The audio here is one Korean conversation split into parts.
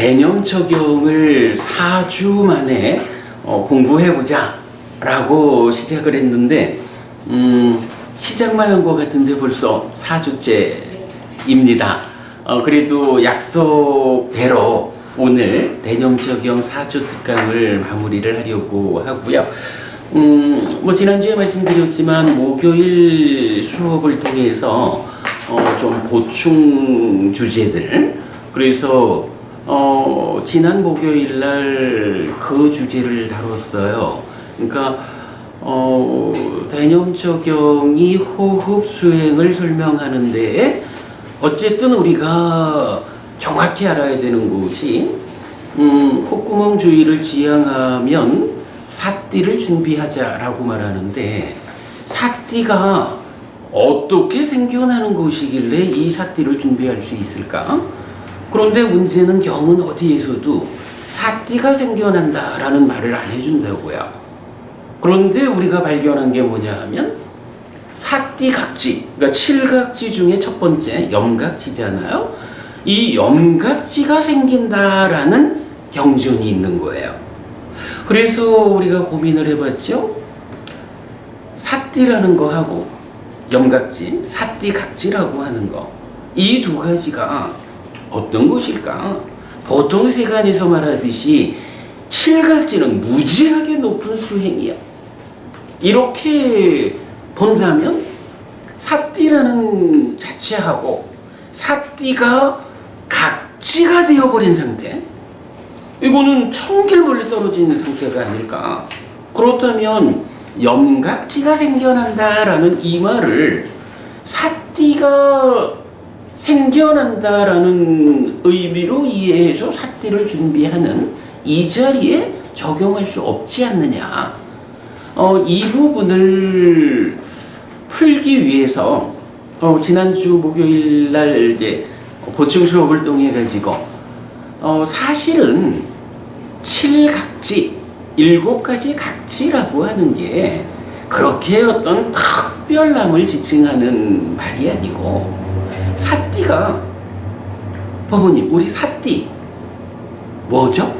대념적용을 4주 만에 공부해보자 라고 시작을 했는데 시작만 한 것 같은데 벌써 4주째입니다. 그래도 약속대로 오늘 대념적용 4주 특강을 마무리를 하려고 하고요. 지난주에 말씀드렸지만 목요일 수업을 통해서 좀 보충 주제들, 그래서 지난 목요일 날 그 주제를 다뤘어요. 그러니까 대념적용이 호흡 수행을 설명하는데 어쨌든 우리가 정확히 알아야 되는 것이 콧구멍 주위를 지향하면 사띠를 준비하자라고 말하는데, 사띠가 어떻게 생겨나는 것이길래 이 사띠를 준비할 수 있을까? 그런데 문제는 경은 어디에서도 사띠가 생겨난다라는 말을 안 해준다고요. 그런데 우리가 발견한 게 뭐냐 하면 사띠각지, 그러니까 칠각지 중에 첫 번째 염각지잖아요. 이 염각지가 생긴다라는 경전이 있는 거예요. 그래서 우리가 고민을 해봤죠. 사띠라는 거 하고 염각지, 사띠각지라고 하는 거, 이 두 가지가 어떤 것일까? 보통 세간에서 말하듯이 칠각지는 무지하게 높은 수행이야. 이렇게 본다면 사띠라는 자체하고 사띠가 각지가 되어버린 상태, 이거는 천길 멀리 떨어져 있는 상태가 아닐까. 그렇다면 염각지가 생겨난다라는 이 말을 사띠가 생겨난다라는 의미로 이해해서 사띠를 준비하는 이 자리에 적용할 수 없지 않느냐. 이 부분을 풀기 위해서 지난주 목요일 날 이제 보충 수업을 통해 가지고 사실은 7각지, 7가지 각지라고 하는 게 그렇게 어떤 특별함을 지칭하는 말이 아니고, 사띠가, 법원님, 우리 사띠 뭐죠?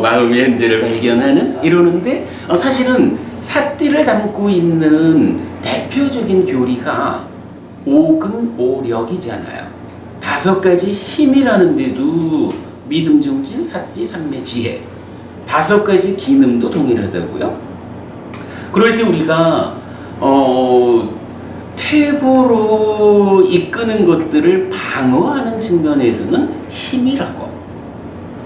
마음의 현재를 발견하는, 이러는데 사실은 사띠를 담고 있는 대표적인 교리가 오근오력이잖아요. 5가지 힘이라는데도 믿음, 정진, 사띠, 삼매, 지혜, 5가지 기능도 동일하다고요. 그럴 때 우리가 퇴보로 이끄는 것들을 방어하는 측면에서는 힘이라고,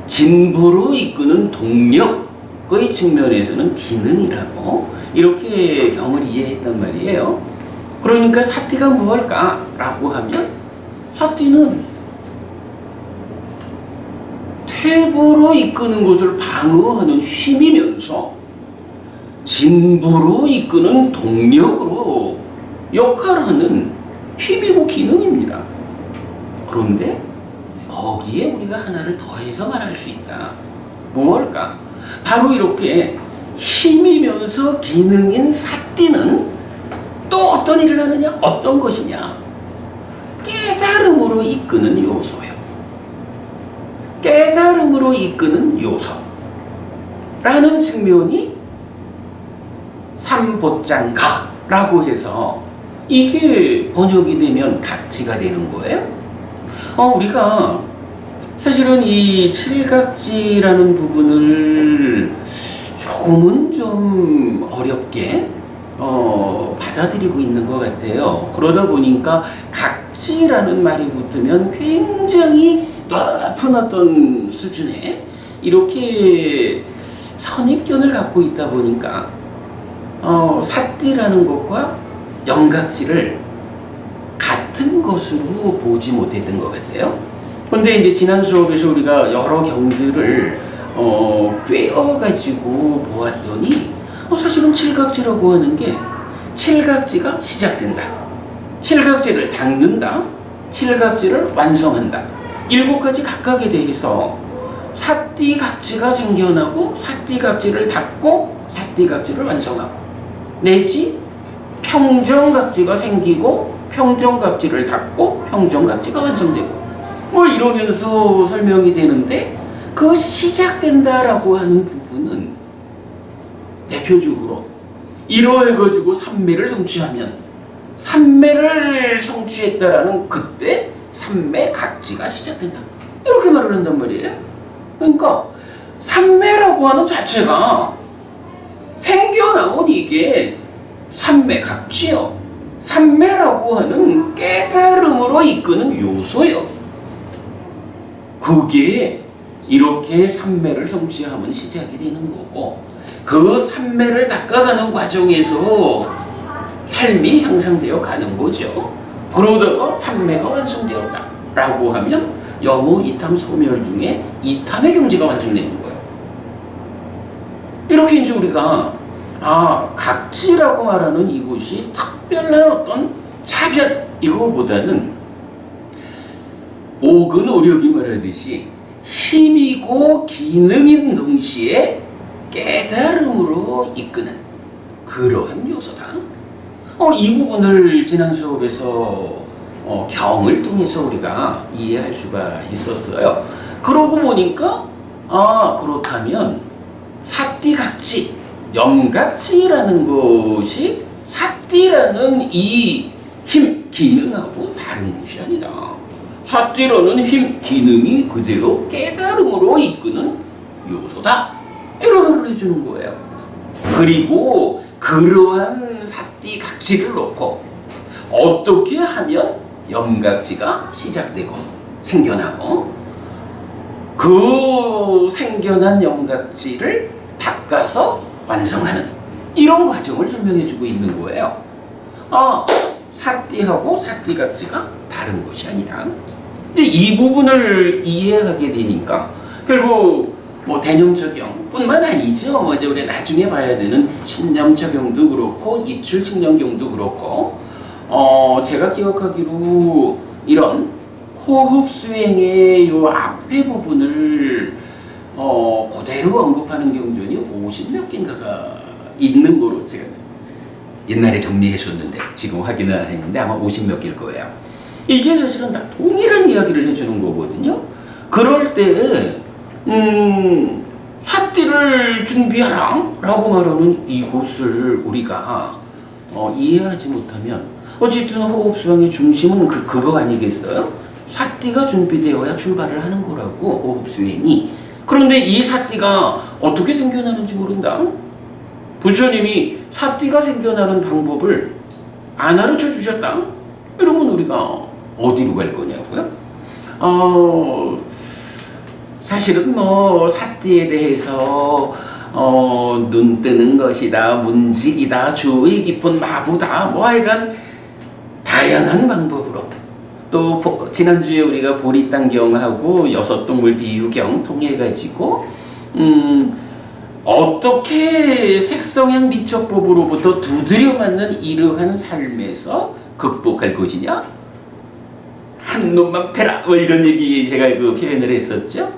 진보로 이끄는 동력의 측면에서는 기능이라고, 이렇게 경을 이해했단 말이에요. 그러니까 사띠가 무엇일까라고 하면, 사띠는 퇴보로 이끄는 것을 방어하는 힘이면서 진보로 이끄는 동력으로 역할하는 힘이고 기능입니다. 그런데 거기에 우리가 하나를 더해서 말할 수 있다. 무엇일까? 바로 이렇게 힘이면서 기능인 사띠는 또 어떤 일을 하느냐? 어떤 것이냐? 깨달음으로 이끄는 요소요. 깨달음으로 이끄는 요소라는 측면이 삼보장가라고 해서 이게 번역이 되면 각지가 되는 거예요. 우리가 사실은 이 칠각지라는 부분을 조금은 좀 어렵게 받아들이고 있는 것 같아요. 그러다 보니까 각지라는 말이 붙으면 굉장히 높은 어떤 수준에 이렇게 선입견을 갖고 있다 보니까 사띠라는 것과 염각지를 같은 것으로 보지 못했던 것 같아요. 그런데 이제 지난 수업에서 우리가 여러 경들을 꿰어가지고 보았더니 사실은 칠각지라고 하는 게 칠각지가 시작된다, 칠각지를 닦는다, 칠각지를 완성한다, 7가지 각각에 대해서 사띠각지가 생겨나고 사띠각지를 닦고 사띠각지를 완성하고, 내지 평정각지가 생기고 평정각지를 닦고 평정각지가 완성되고, 뭐 이러면서 설명이 되는데 그 시작된다라고 하는 부분은 대표적으로 이러해가지고 삼매를 성취하면 삼매를 성취했다라는 그때 삼매각지가 시작된다. 이렇게 말을 한단 말이에요. 그러니까 삼매라고 하는 자체가 생겨나온 이게 삼매각지요. 삼매라고 하는 깨달음으로 이끄는 요소요. 그게 이렇게 삼매를 성취하면 시작이 되는 거고, 그 삼매를 닦아가는 과정에서 삶이 향상되어 가는 거죠. 그러다가 삼매가 완성되었다라고 하면 염오 이탐 소멸 중에 이탐의 경지가 완성되는 거예요. 이렇게 이제 우리가 각지라고 말하는 이곳이 특별한 어떤 차별 이거보다는 옥은 오력이 말하듯이 힘이고 기능인 동시에 깨달음으로 이끄는 그러한 요소다. 이 부분을 지난 수업에서 경을 통해서 우리가 이해할 수가 있었어요. 그러고 보니까 그렇다면 사띠각지, 염각지라는 것이 사띠라는 이 힘, 기능하고 다른 것이 아니다. 사띠라는 힘, 기능이 그대로 깨달음으로 이끄는 요소다. 이런 말을 해주는 거예요. 그리고 그러한 사띠각지를 놓고 어떻게 하면 염각지가 시작되고 생겨나고 그 생겨난 염각지를 닦아서 완성하는 이런 과정을 설명해주고 있는 거예요. 사띠하고 사띠각지가 다른 것이 아니다. 이제 이 부분을 이해하게 되니까 결국 뭐 대념적용뿐만 아니죠. 이제 우리 나중에 봐야 되는 신념적용도 그렇고 입출측량경도 그렇고 제가 기억하기로 이런 호흡 수행의 요 앞에 부분을 그대로 언급하는 경전이 50몇 개인가가 있는 거로 제가 옛날에 정리해줬는데 지금 확인을 안 했는데 아마 50몇 개일 거예요. 이게 사실은 다 동일한 이야기를 해주는 거거든요. 그럴 때 사띠를 준비하라 라고 말하는 이곳을 우리가 이해하지 못하면 어쨌든 호흡 수행의 중심은 그거 아니겠어요? 사띠가 준비되어야 출발을 하는 거라고 호흡 수행이. 그런데 이 사띠가 어떻게 생겨나는지 모른다. 부처님이 사띠가 생겨나는 방법을 안 가르쳐 주셨다. 이러면 우리가 어디로 갈 거냐고요? 사실은 뭐 사띠에 대해서 눈 뜨는 것이다, 문질이다, 주의 깊은 마부다, 뭐 하여간 다양한 방법으로 또 지난주에 우리가 보리땅경하고 여섯동물 비유경 통해 가지고 어떻게 색성향 미척법으로부터 두드려 맞는 이러한 삶에서 극복할 것이냐? 한 놈만 패라! 뭐 이런 얘기 제가 그 표현을 했었죠.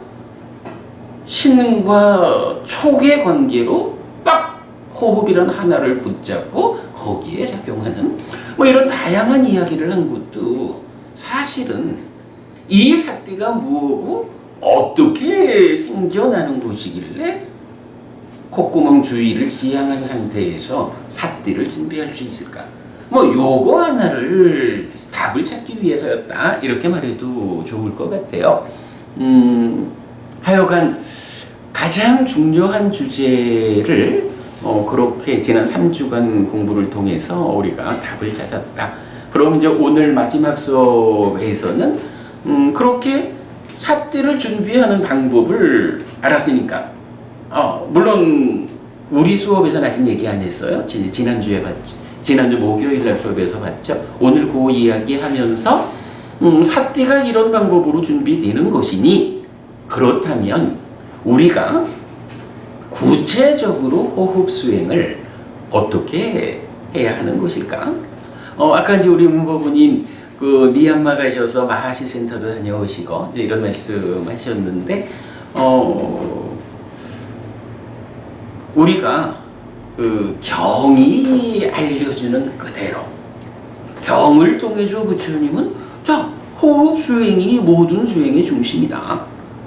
신과 촉의 관계로 딱 호흡이란 하나를 붙잡고 거기에 작용하는 뭐 이런 다양한 이야기를 한 것도 사실은 이 사띠가 뭐고 어떻게 생겨나는 것이길래 콧구멍 주위를 지향한 상태에서 사띠를 준비할 수 있을까? 뭐 요거 하나를 답을 찾기 위해서였다 이렇게 말해도 좋을 것 같아요. 하여간 가장 중요한 주제를 그렇게 지난 3주간 공부를 통해서 우리가 답을 찾았다. 그럼 이제 오늘 마지막 수업에서는 그렇게 사띠를 준비하는 방법을 알았으니까 물론 우리 수업에서는 아직 얘기 안 했어요. 지난주에 봤죠. 지난주 목요일 날 수업에서 봤죠. 오늘 그 이야기 하면서 사띠가 이런 방법으로 준비되는 것이니 그렇다면 우리가 구체적으로 호흡 수행을 어떻게 해야 하는 것일까? 아까 이제 우리 문법부님 그 미얀마 가셔서 마하시 센터도 다녀오시고 이제 이런 말씀하셨는데 우리가 그 경이 알려주는 그대로 경을 통해서 부처님은 자 호흡 수행이 모든 수행의 중심이다.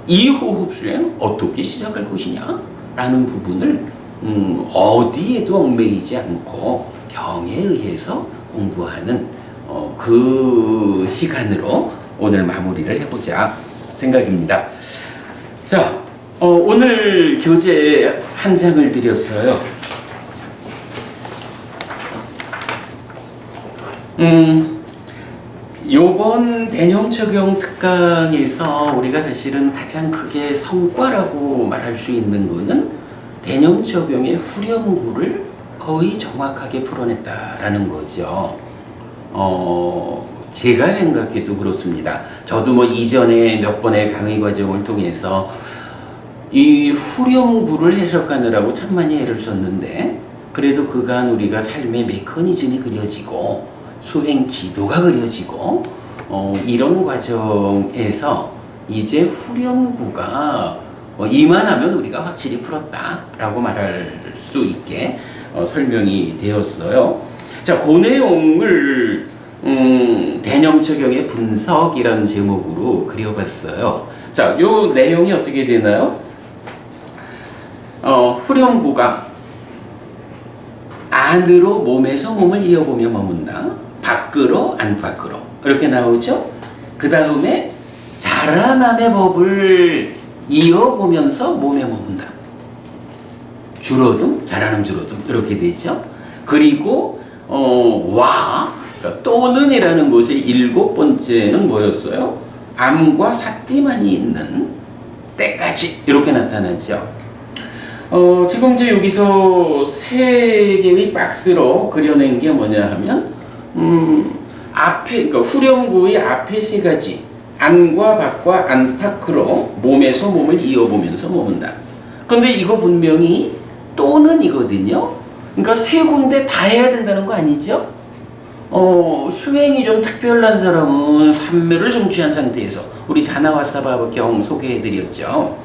이 호흡 수행 어떻게 시작할 것이냐? 라는 부분을 어디에도 얽매이지 않고 경에 의해서 공부하는 그 시간으로 오늘 마무리를 해보자 생각입니다. 자, 오늘 교재 한 장을 드렸어요. 요번 대념적용 특강에서 우리가 사실은 가장 크게 성과라고 말할 수 있는 거는 대념적용의 후렴구를 거의 정확하게 풀어냈다라는 거죠. 제가 생각해도 그렇습니다. 저도 뭐 이전에 몇 번의 강의 과정을 통해서 이 후렴구를 해석하느라고 참 많이 애를 썼는데, 그래도 그간 우리가 삶의 메커니즘이 그려지고 수행 지도가 그려지고 이런 과정에서 이제 후렴구가 이만하면 우리가 확실히 풀었다라고 말할 수 있게 설명이 되었어요. 자, 그 내용을 대념적용의 분석이라는 제목으로 그려봤어요. 자, 요 내용이 어떻게 되나요? 후렴구가 안으로 몸에서 몸을 이어보며 머문다. 밖으로 안팎으로 이렇게 나오죠. 그 다음에 자라남의 법을 이어보면서 몸에 머문다. 줄어듦, 자라남, 줄어듦 이렇게 되죠. 그리고 그러니까 또는이라는 것의 일곱 번째는 뭐였어요? 암과 사띠만이 있는 때까지 이렇게 나타나죠. 지금 이제 여기서 세 개의 박스로 그려낸 게 뭐냐 하면 앞에, 그러니까 후렴구의 앞에 세 가지, 안과 밖과 안팎으로 몸에서 몸을 이어보면서 머문다. 근데 이거 분명히 또는이거든요. 그러니까 세 군데 다 해야 된다는 거 아니죠? 수행이 좀 특별한 사람은 삼매를 성취한 상태에서, 우리 자나와사바경 소개해드렸죠.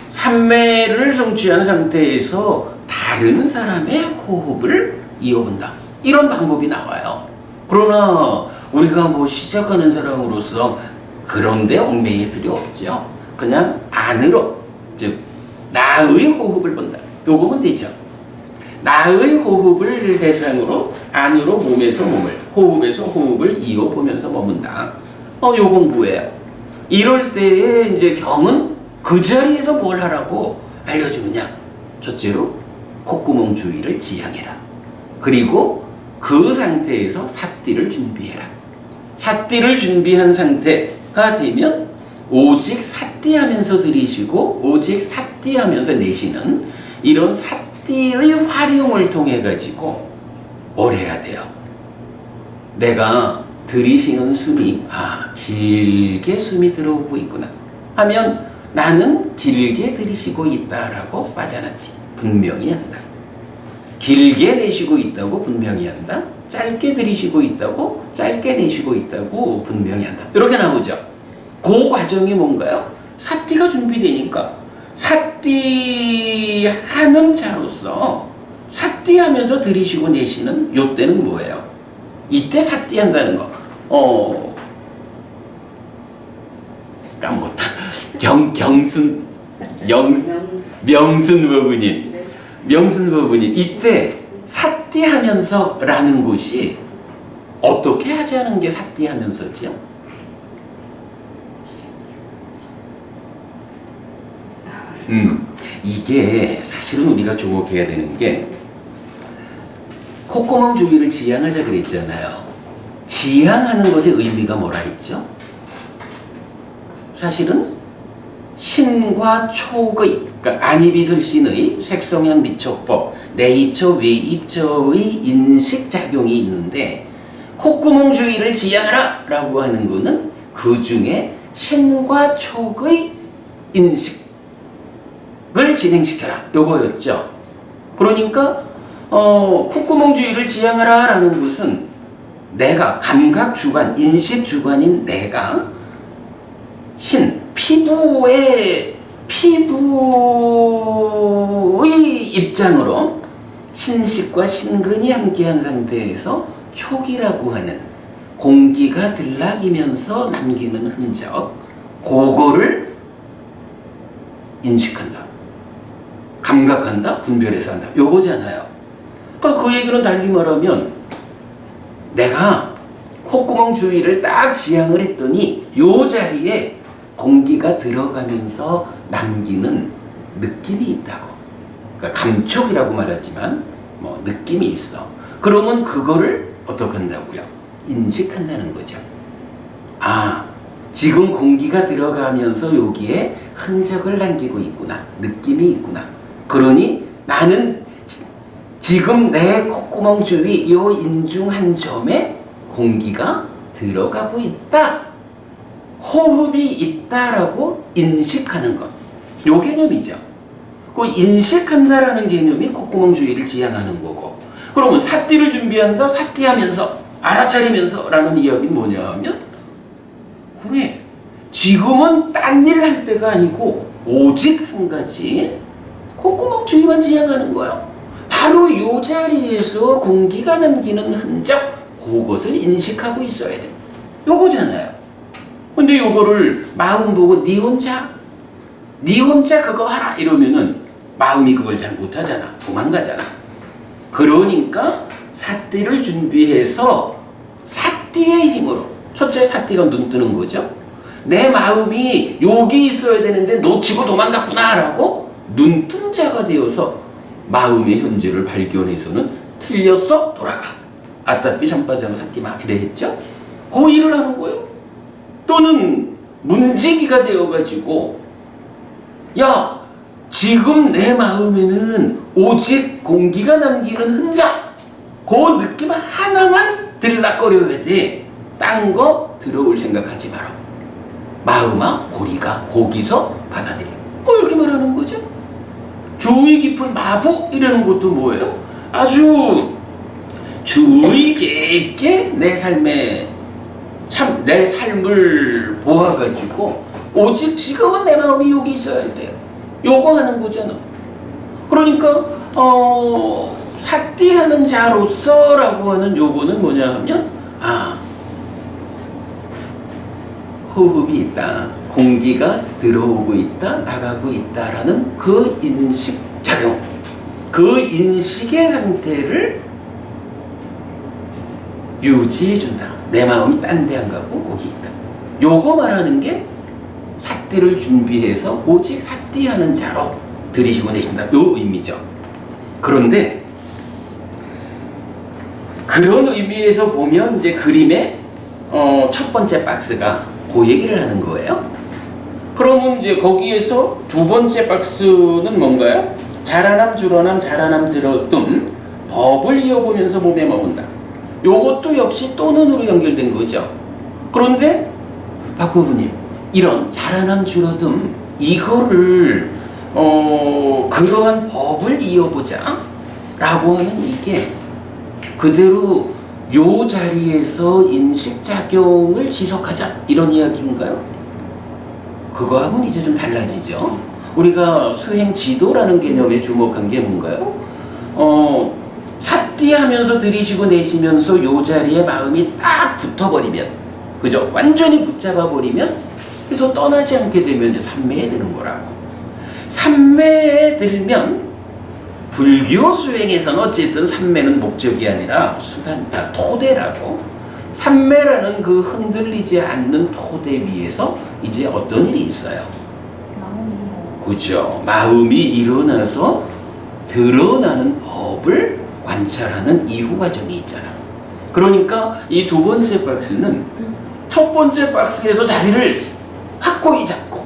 삼매를 성취한 상태에서 다른 사람의 호흡을 이어본다. 이런 방법이 나와요. 그러나 우리가 뭐 시작하는 사람으로서 그런데 얽매일 필요 없죠. 그냥 안으로, 즉 나의 호흡을 본다. 요거면 되죠. 나의 호흡을 대상으로 안으로 몸에서 몸을, 호흡에서 호흡을 이어보면서 머문다. 요 공부예요. 이럴 때에 이제 경은 그 자리에서 뭘 하라고 알려주느냐. 첫째로 콧구멍 주위를 지향해라. 그리고 그 상태에서 사띠를 준비해라. 사띠를 준비한 상태가 되면 오직 사띠하면서 들이쉬고 오직 사띠하면서 내쉬는 이런 사띠의 활용을 통해 가지고 뭘 해야 돼요? 내가 들이쉬는 숨이 길게 숨이 들어오고 있구나 하면 나는 길게 들이쉬고 있다라고 빠자나티 분명히 한다. 길게 내쉬고 있다고 분명히 한다. 짧게 들이쉬고 있다고, 짧게 내쉬고 있다고 분명히 한다. 이렇게 나오죠. 그 과정이 뭔가요? 사띠가 준비되니까 사띠하는 자로서 사띠하면서 들이쉬고 내쉬는 요 때는 뭐예요? 이때 사띠한다는 거. 까먹었다. 명순 부부님. 명순 부부님, 이때 사띠하면서라는 것이 어떻게 하자는 게 사띠하면서죠? 이게 사실은 우리가 주목해야 되는 게 콧구멍 주위를 지향하자 그랬잖아요. 지향하는 것의 의미가 뭐라 했죠? 사실은 신과 촉의, 그러니까 안이비설신의 색성향 미촉법, 내입처 외입처의 인식작용이 있는데 콧구멍 주위를 지향하라 라고 하는 것은 그 중에 신과 촉의 인식을 진행시켜라 요거였죠. 그러니까 콧구멍 주위를 지향하라 라는 것은 내가 감각주관, 인식주관인 내가 피부의 입장으로 신식과 신근이 함께한 상태에서 촉이라고 하는 공기가 들락이면서 남기는 흔적, 그거를 인식한다, 감각한다, 분별해서 한다, 요거잖아요. 그러니까 그 얘기는 달리 말하면 내가 콧구멍 주위를 딱 지향을 했더니 요 자리에 공기가 들어가면서 남기는 느낌이 있다고. 그러니까 감촉이라고 말하지만 뭐 느낌이 있어. 그러면 그거를 어떻게 한다고요? 인식한다는 거죠. 아, 지금 공기가 들어가면서 여기에 흔적을 남기고 있구나, 느낌이 있구나. 그러니 나는 지금 내 콧구멍 주위 이 인중 한 점에 공기가 들어가고 있다, 호흡이 있다라고 인식하는 것, 요 개념이죠. 그 인식한다라는 개념이 콧구멍 주위를 지향하는 거고, 그러면 사띠를 준비한다, 사띠하면서 알아차리면서 라는 이야기는 뭐냐 하면, 그래, 지금은 딴 일을 할 때가 아니고 오직 한 가지 콧구멍 주위만 지향하는 거야. 바로 요 자리에서 공기가 남기는 흔적, 그것을 인식하고 있어야 돼. 요거잖아요. 근데 요거를 마음 보고 네 혼자 그거 하라 이러면은 마음이 그걸 잘 못하잖아. 도망가잖아. 그러니까 사띠를 준비해서 사띠의 힘으로, 첫째 사띠가 눈 뜨는 거죠. 내 마음이 여기 있어야 되는데 놓치고 도망갔구나 라고 눈뜬 자가 되어서 마음의 현재를 발견해서는 틀렸어, 돌아가. 아따삐 잠빠자면 사띠마 이래 했죠. 그 일을 하는 거예요. 또는 문지기가 되어가지고, 야, 지금 내 마음에는 오직 공기가 남기는 흔적, 그 느낌 하나만 들락거려야 돼. 딴 거 들어올 생각하지 마라. 마음아, 고리가 거기서 받아들여. 이렇게 말하는 거죠. 주의 깊은 마부 이라는 것도 뭐예요? 아주 주의 깊게 내 삶을 보아가지고 오직 지금은 내 마음이 여기 있어야 돼요. 요거 하는 거잖아. 그러니까 사띠하는 자로서라고 하는 요거는 뭐냐 하면, 호흡이 있다, 공기가 들어오고 있다, 나가고 있다라는 그 인식 작용, 그 인식의 상태를 유지해준다. 내 마음이 딴 데 안 가고 거기 있다. 요거 말하는 게 사띠를 준비해서 오직 사띠하는 자로 들이쉬고 내쉰다, 요 의미죠. 그런데 그런 의미에서 보면 이제 그림의 첫 번째 박스가 그 얘기를 하는 거예요. 그러면 이제 거기에서 두 번째 박스는 뭔가요? 자라남 줄어남 자라남 들어뜸, 법을 이어보면서 몸에 머문다. 요것도 역시 또는으로 연결된 거죠. 그런데 박 부부님, 이런 자라남 줄어듦 이거를 그러한 법을 이어보자 라고 하는 이게 그대로 요 자리에서 인식작용을 지속하자 이런 이야기인가요? 그거하고는 이제 좀 달라지죠. 우리가 수행지도라는 개념에 주목한 게 뭔가요? 사띠하면서 들이쉬고 내쉬면서 요 자리에 마음이 딱 붙어버리면, 그죠? 완전히 붙잡아버리면, 그래서 떠나지 않게 되면 이제 삼매에 드는 거라고. 삼매에 들면 불교 수행에서는 어쨌든 삼매는 목적이 아니라 수단이다, 토대라고. 삼매라는 그 흔들리지 않는 토대 위에서 이제 어떤 일이 있어요? 그렇죠. 마음이 일어나서 드러나는 법을 관찰하는 이후 과정이 있잖아. 그러니까 이 두 번째 박스는 첫 번째 박스에서 자리를 확고히 잡고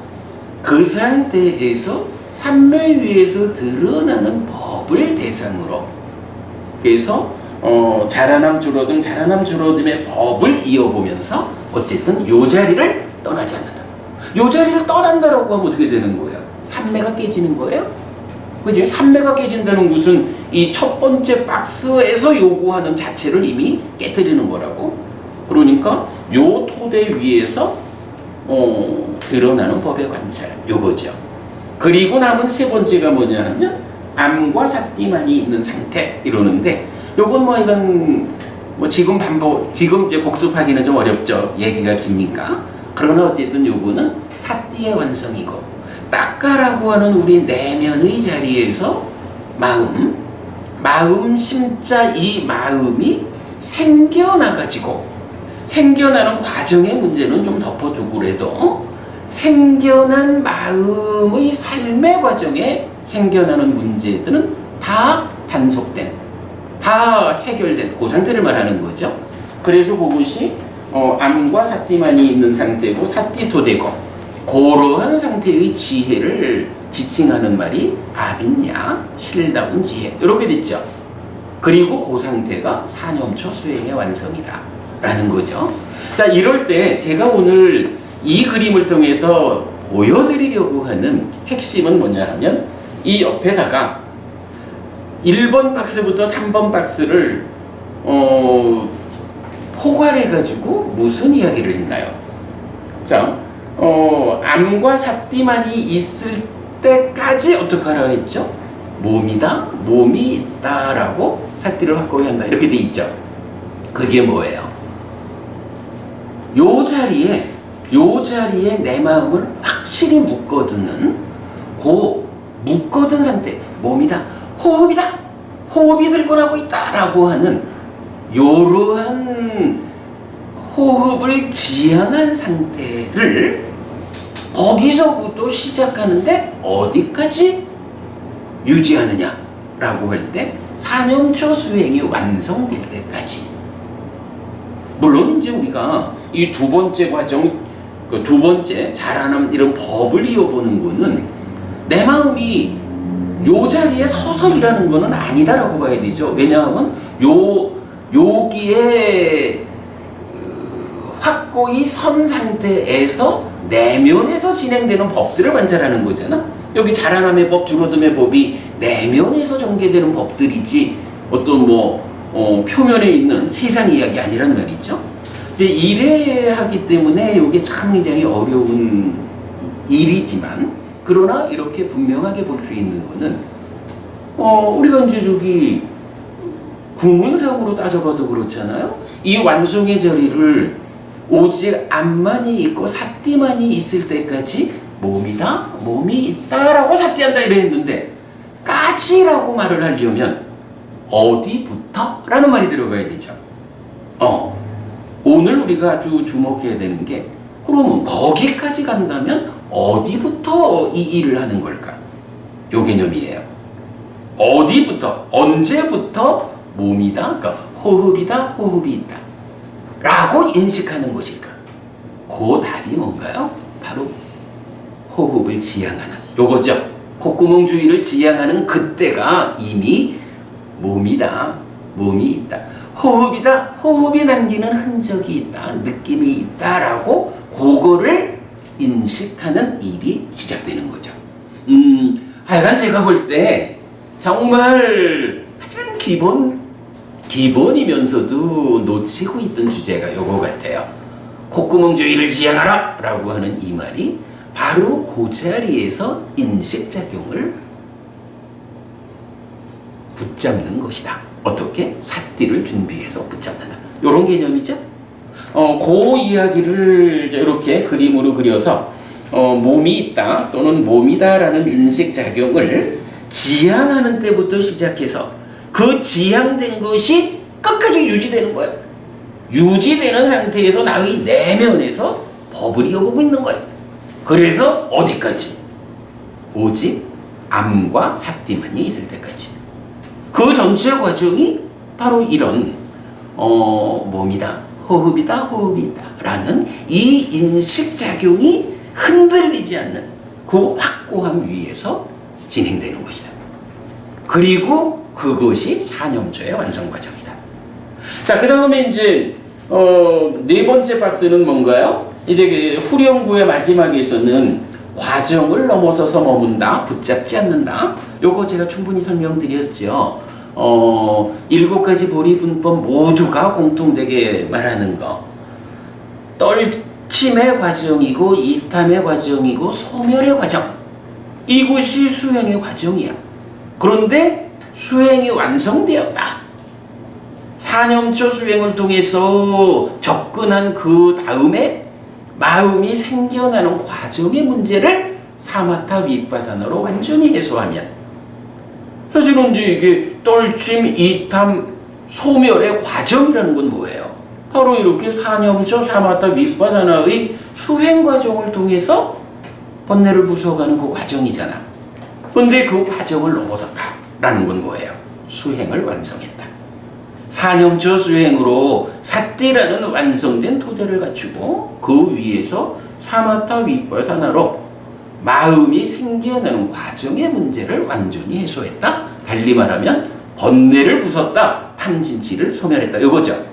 그 상태에서 삼매 위에서 드러나는 법을 대상으로, 그래서 자라남 줄어듦 자라남 줄어듦의 법을 이어보면서 어쨌든 요 자리를 떠나지 않는다. 요 자리를 떠난다라고 하면 어떻게 되는 거예요? 삼매가 깨지는 거예요? 그지? 삼매가 깨진다는 것은 이 첫 번째 박스에서 요구하는 자체를 이미 깨뜨리는 거라고. 그러니까 요 토대 위에서 드러나는 법의 관찰, 요거죠. 그리고 남은 세 번째가 뭐냐 하면 암과 사띠만이 있는 상태 이러는데, 요건 뭐 이건 뭐 지금 이제 복습하기는 좀 어렵죠. 얘기가 기니까. 그러나 어쨌든 요거는 사띠의 완성이고, 따까라고 하는 우리 내면의 자리에서 마음 심자 이 마음이 생겨나가지고, 생겨나는 과정의 문제는 좀 덮어두고 그래도 생겨난 마음의 삶의 과정에 생겨나는 문제들은 다 단속된, 다 해결된 그 상태를 말하는 거죠. 그래서 그것이 암과 사띠만이 있는 상태고 사띠토되고, 그러한 상태의 지혜를 지칭하는 말이 아빈야, 실다운 지혜, 이렇게 됐죠. 그리고 그 상태가 사념초 수행의 완성이다 라는 거죠. 자, 이럴 때 제가 오늘 이 그림을 통해서 보여드리려고 하는 핵심은 뭐냐 하면, 이 옆에다가 1번 박스부터 3번 박스를 포괄해가지고 무슨 이야기를 했나요? 자, 암과 사띠만이 있을 때까지 어떻게 하라 했죠? 몸이다, 몸이 있다라고 사띠를 확고히 한다, 이렇게 돼 있죠. 그게 뭐예요? 요 자리에 내 마음을 확실히 묶어두는, 묶어둔 상태, 몸이다, 호흡이다, 호흡이 들고 나고 있다라고 하는 요러한 호흡을 지향한 상태를 거기서부터 시작하는데 어디까지 유지하느냐라고 할 때 사념초 수행이 완성될 때까지. 물론 이제 우리가 이 두 번째 과정, 그 두 번째 자라남 이런 법을 이어보는 거는 내 마음이 요 자리에 서서 일하는 거는 아니다라고 봐야 되죠. 왜냐하면 여기에 확고히 선 상태에서 내면에서 진행되는 법들을 관찰하는 거잖아. 여기 자라남의 법, 줄어듦의 법이 내면에서 전개되는 법들이지 어떤 표면에 있는 세상 이야기 아니란 말이죠. 이제 이래 하기 때문에 이게 참 굉장히 어려운 일이지만, 그러나 이렇게 분명하게 볼 수 있는 거는 우리가 이제 저기 구문상으로 따져봐도 그렇잖아요. 이 완성의 자리를 오직 암만이 있고 사띠만이 있을 때까지 몸이다, 몸이 있다라고 사띠한다 이래 했는데, 까지라고 말을 하려면 어디부터? 라는 말이 들어가야 되죠. 오늘 우리가 아주 주목해야 되는 게, 그러면 거기까지 간다면 어디부터 이 일을 하는 걸까? 요 개념이에요. 어디부터, 언제부터 몸이다, 그러니까 호흡이다, 호흡이 있다 라고 인식하는 것일까? 그 답이 뭔가요? 바로 호흡을 지향하는 요거죠. 콧구멍 주위를 지향하는 그때가 이미 몸이다, 몸이 있다, 호흡이다, 호흡이 남기는 흔적이 있다, 느낌이 있다라고 그거를 인식하는 일이 시작되는 거죠. 하여간 제가 볼 때 정말 가장 기본이면서도 놓치고 있던 주제가 요거 같아요. 콧구멍 주위를 지향하라 라고 하는 이 말이 바로 그 자리에서 인식작용을 붙잡는 것이다. 어떻게? 사띠를 준비해서 붙잡는다. 요런 개념이죠. 그 이야기를 이렇게 그림으로 그려서 몸이 있다 또는 몸이다라는 인식작용을 지향하는 때부터 시작해서 그 지향된 것이 끝까지 유지되는 거예요. 유지되는 상태에서 나의 내면에서 법을 이어보고 있는 거예요. 그래서 어디까지? 오직 암과 사띠만이 있을 때까지. 그 전체 과정이 바로 이런 몸이다, 호흡이다, 호흡이 있다 라는 이 인식작용이 흔들리지 않는 그 확고함 위에서 진행되는 것이다. 그리고 그것이 사념초의 완성 과정이다. 자, 그 다음에 이제 네 번째 박스는 뭔가요? 이제 후렴구의 마지막에서는 과정을 넘어서서 머문다, 붙잡지 않는다. 요거 제가 충분히 설명드렸죠. 7가지 보리분법 모두가 공통되게 말하는 거. 떨침의 과정이고 이탐의 과정이고 소멸의 과정. 이것이 수행의 과정이야. 그런데 수행이 완성되었다. 사념초 수행을 통해서 접근한 그 다음에 마음이 생겨나는 과정의 문제를 사마타 위빠사나로 완전히 해소하면, 사실은 이제 이게 떨침, 이탐, 소멸의 과정이라는 건 뭐예요? 바로 이렇게 사념초 사마타 위빠사나의 수행 과정을 통해서 번뇌를 부숴가는 그 과정이잖아. 근데 그 과정을 넘어섰다라는 건 뭐예요? 수행을 완성했다. 사념초 수행으로 사띠라는 완성된 토대를 갖추고 그 위에서 사마타 위빠사나로 마음이 생겨나는 과정의 문제를 완전히 해소했다. 달리 말하면 번뇌를 부쉈다. 탐진치를 소멸했다. 이거죠.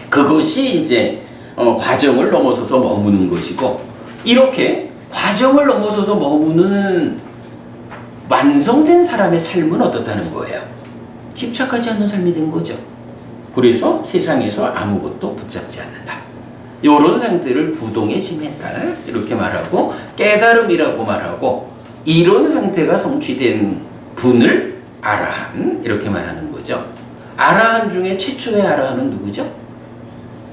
그것이 이제 과정을 넘어서서 머무는 것이고, 이렇게 과정을 넘어서서 머무는 완성된 사람의 삶은 어떻다는 거예요? 집착하지 않는 삶이 된 거죠. 그래서 세상에서 아무것도 붙잡지 않는다. 이런 상태를 부동의 심해탈 이렇게 말하고, 깨달음이라고 말하고, 이런 상태가 성취된 분을 아라한 이렇게 말하는 거죠. 아라한 중에 최초의 아라한은 누구죠?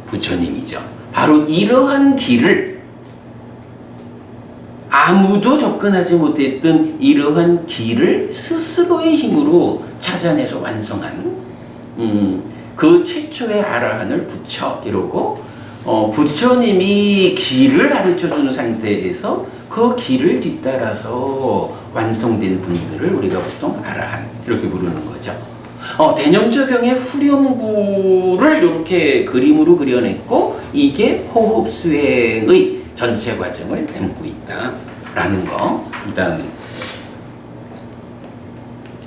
부처님이죠. 바로 이러한 길을, 아무도 접근하지 못했던 이러한 길을 스스로의 힘으로 찾아내서 완성한 그 최초의 아라한을 부처 이러고, 부처님이 길을 가르쳐주는 상태에서 그 길을 뒤따라서 완성된 분들을 우리가 보통 아라한 이렇게 부르는 거죠. 대념저병의 후렴구를 이렇게 그림으로 그려냈고, 이게 호흡 수행의 전체 과정을 담고 있다라는 거, 일단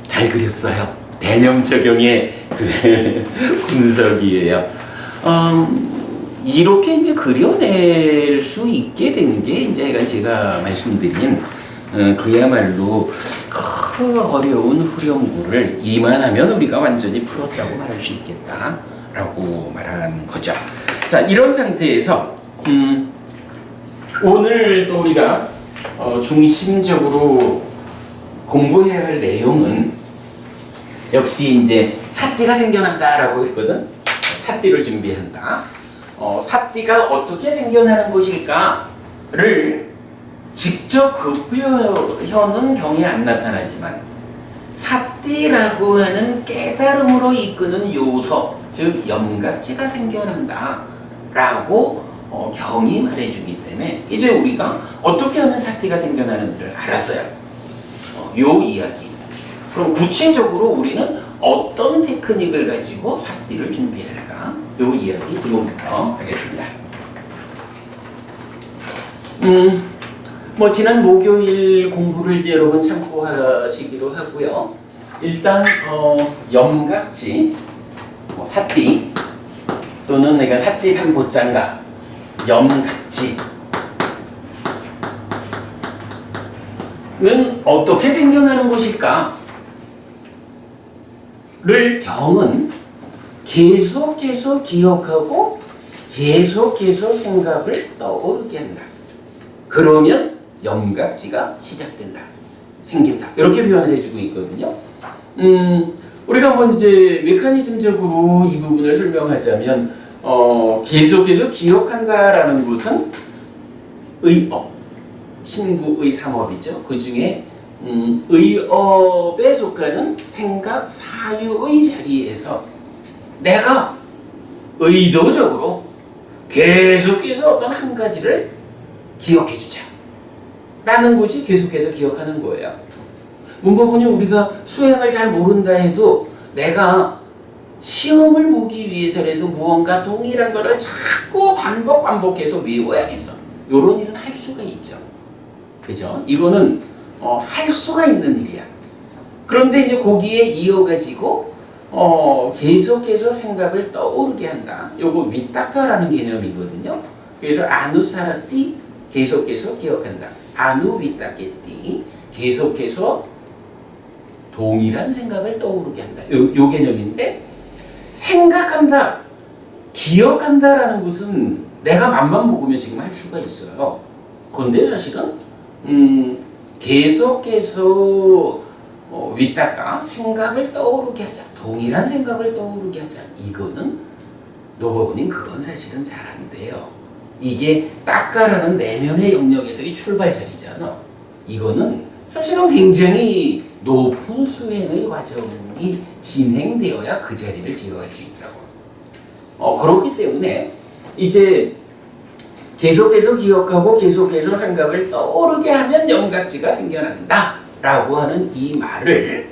잘 그렸어요. 대념저병의 그 분석이에요. 이렇게 이제 그려낼 수 있게 된 게 이제 제가 말씀드린 그야말로 그 어려운 후렴구를 이만하면 우리가 완전히 풀었다고 말할 수 있겠다라고 말한 거죠. 자, 이런 상태에서 오늘 또 우리가 중심적으로 공부해야 할 내용은 역시 이제 사띠가 생겨난다라고 했거든. 사띠를 준비한다. 사띠가 어떻게 생겨나는 것일까를 직접 그 표현은 경에 안 나타나지만, 사띠라고 하는 깨달음으로 이끄는 요소, 즉 염각지가 생겨난다라고 경이 말해주기 때문에 이제 우리가 어떻게 하면 사띠가 생겨나는지를 알았어요. 요 이야기. 그럼 구체적으로 우리는 어떤 테크닉을 가지고 사띠를 준비할까? 요 이야기 지금부터 하겠습니다. 지난 목요일 공부를 이제 여러분 참고하시기로 하고요. 일단 염각지, 사띠 또는 내가 사띠 삼보장가, 염각지는 어떻게 생겨나는 것일까? 를 경은 계속해서 기억하고 계속해서 생각을 떠오르게 한다. 그러면 염각지가 시작된다, 생긴다, 이렇게 표현을 해주고 있거든요. 우리가 한번 이제 메커니즘적으로 이 부분을 설명하자면, 계속해서 기억한다라는 것은 의업, 신구의 삼업이죠. 그 중에 의업에 속하는 생각 사유의 자리에서 내가 의도적으로 계속해서 어떤 한 가지를 기억해주자 라는 것이 계속해서 기억하는 거예요. 문법은요, 우리가 수행을 잘 모른다 해도 내가 시험을 보기 위해서라도 무언가 동일한 거를 자꾸 반복해서 외워야겠어, 요런 일은 할 수가 있죠. 그죠? 이거는 할 수가 있는 일이야. 그런데 이제 거기에 이어가지고 계속해서 생각을 떠오르게 한다. 요거 위타카라는 개념이거든요. 그래서 아누사라띠, 계속해서 기억한다. 아누위타케띠, 계속해서 동일한 생각을 떠오르게 한다. 요 개념인데, 생각한다, 기억한다라는 것은 내가 맘만 먹으면 지금 할 수가 있어요. 그런데 사실은 계속해서 위타카, 생각을 떠오르게 하자, 동일한 생각을 떠오르게 하자. 이거는 노거분인 그건 사실은 잘 안 돼요. 이게 딱가라는 내면의 영역에서의 출발자리잖아. 이거는 사실은 굉장히 높은 수행의 과정이 진행되어야 그 자리를 지어갈 수 있다고. 그렇기 때문에 이제 계속해서 기억하고 계속해서 생각을 떠오르게 하면 영각지가 생겨난다 라고 하는 이 말을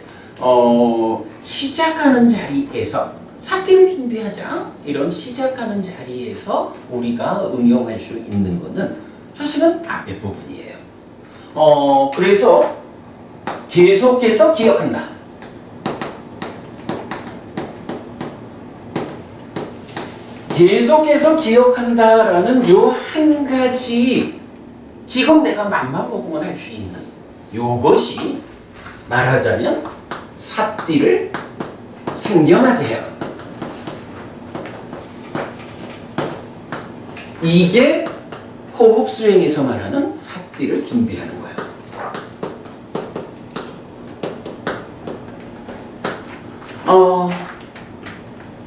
시작하는 자리에서 사티를 준비하자 이런 시작하는 자리에서 우리가 응용할 수 있는 것은 사실은 앞에 부분이에요. 그래서 계속해서 기억한다. 계속해서 기억한다라는 요 한 가지 지금 내가 맘만 먹으면 할 수 있는 요것이 말하자면 삿띠를 생겨나게 해요. 이게 호흡 수행에서 말하는 삿띠를 준비하는 거예요.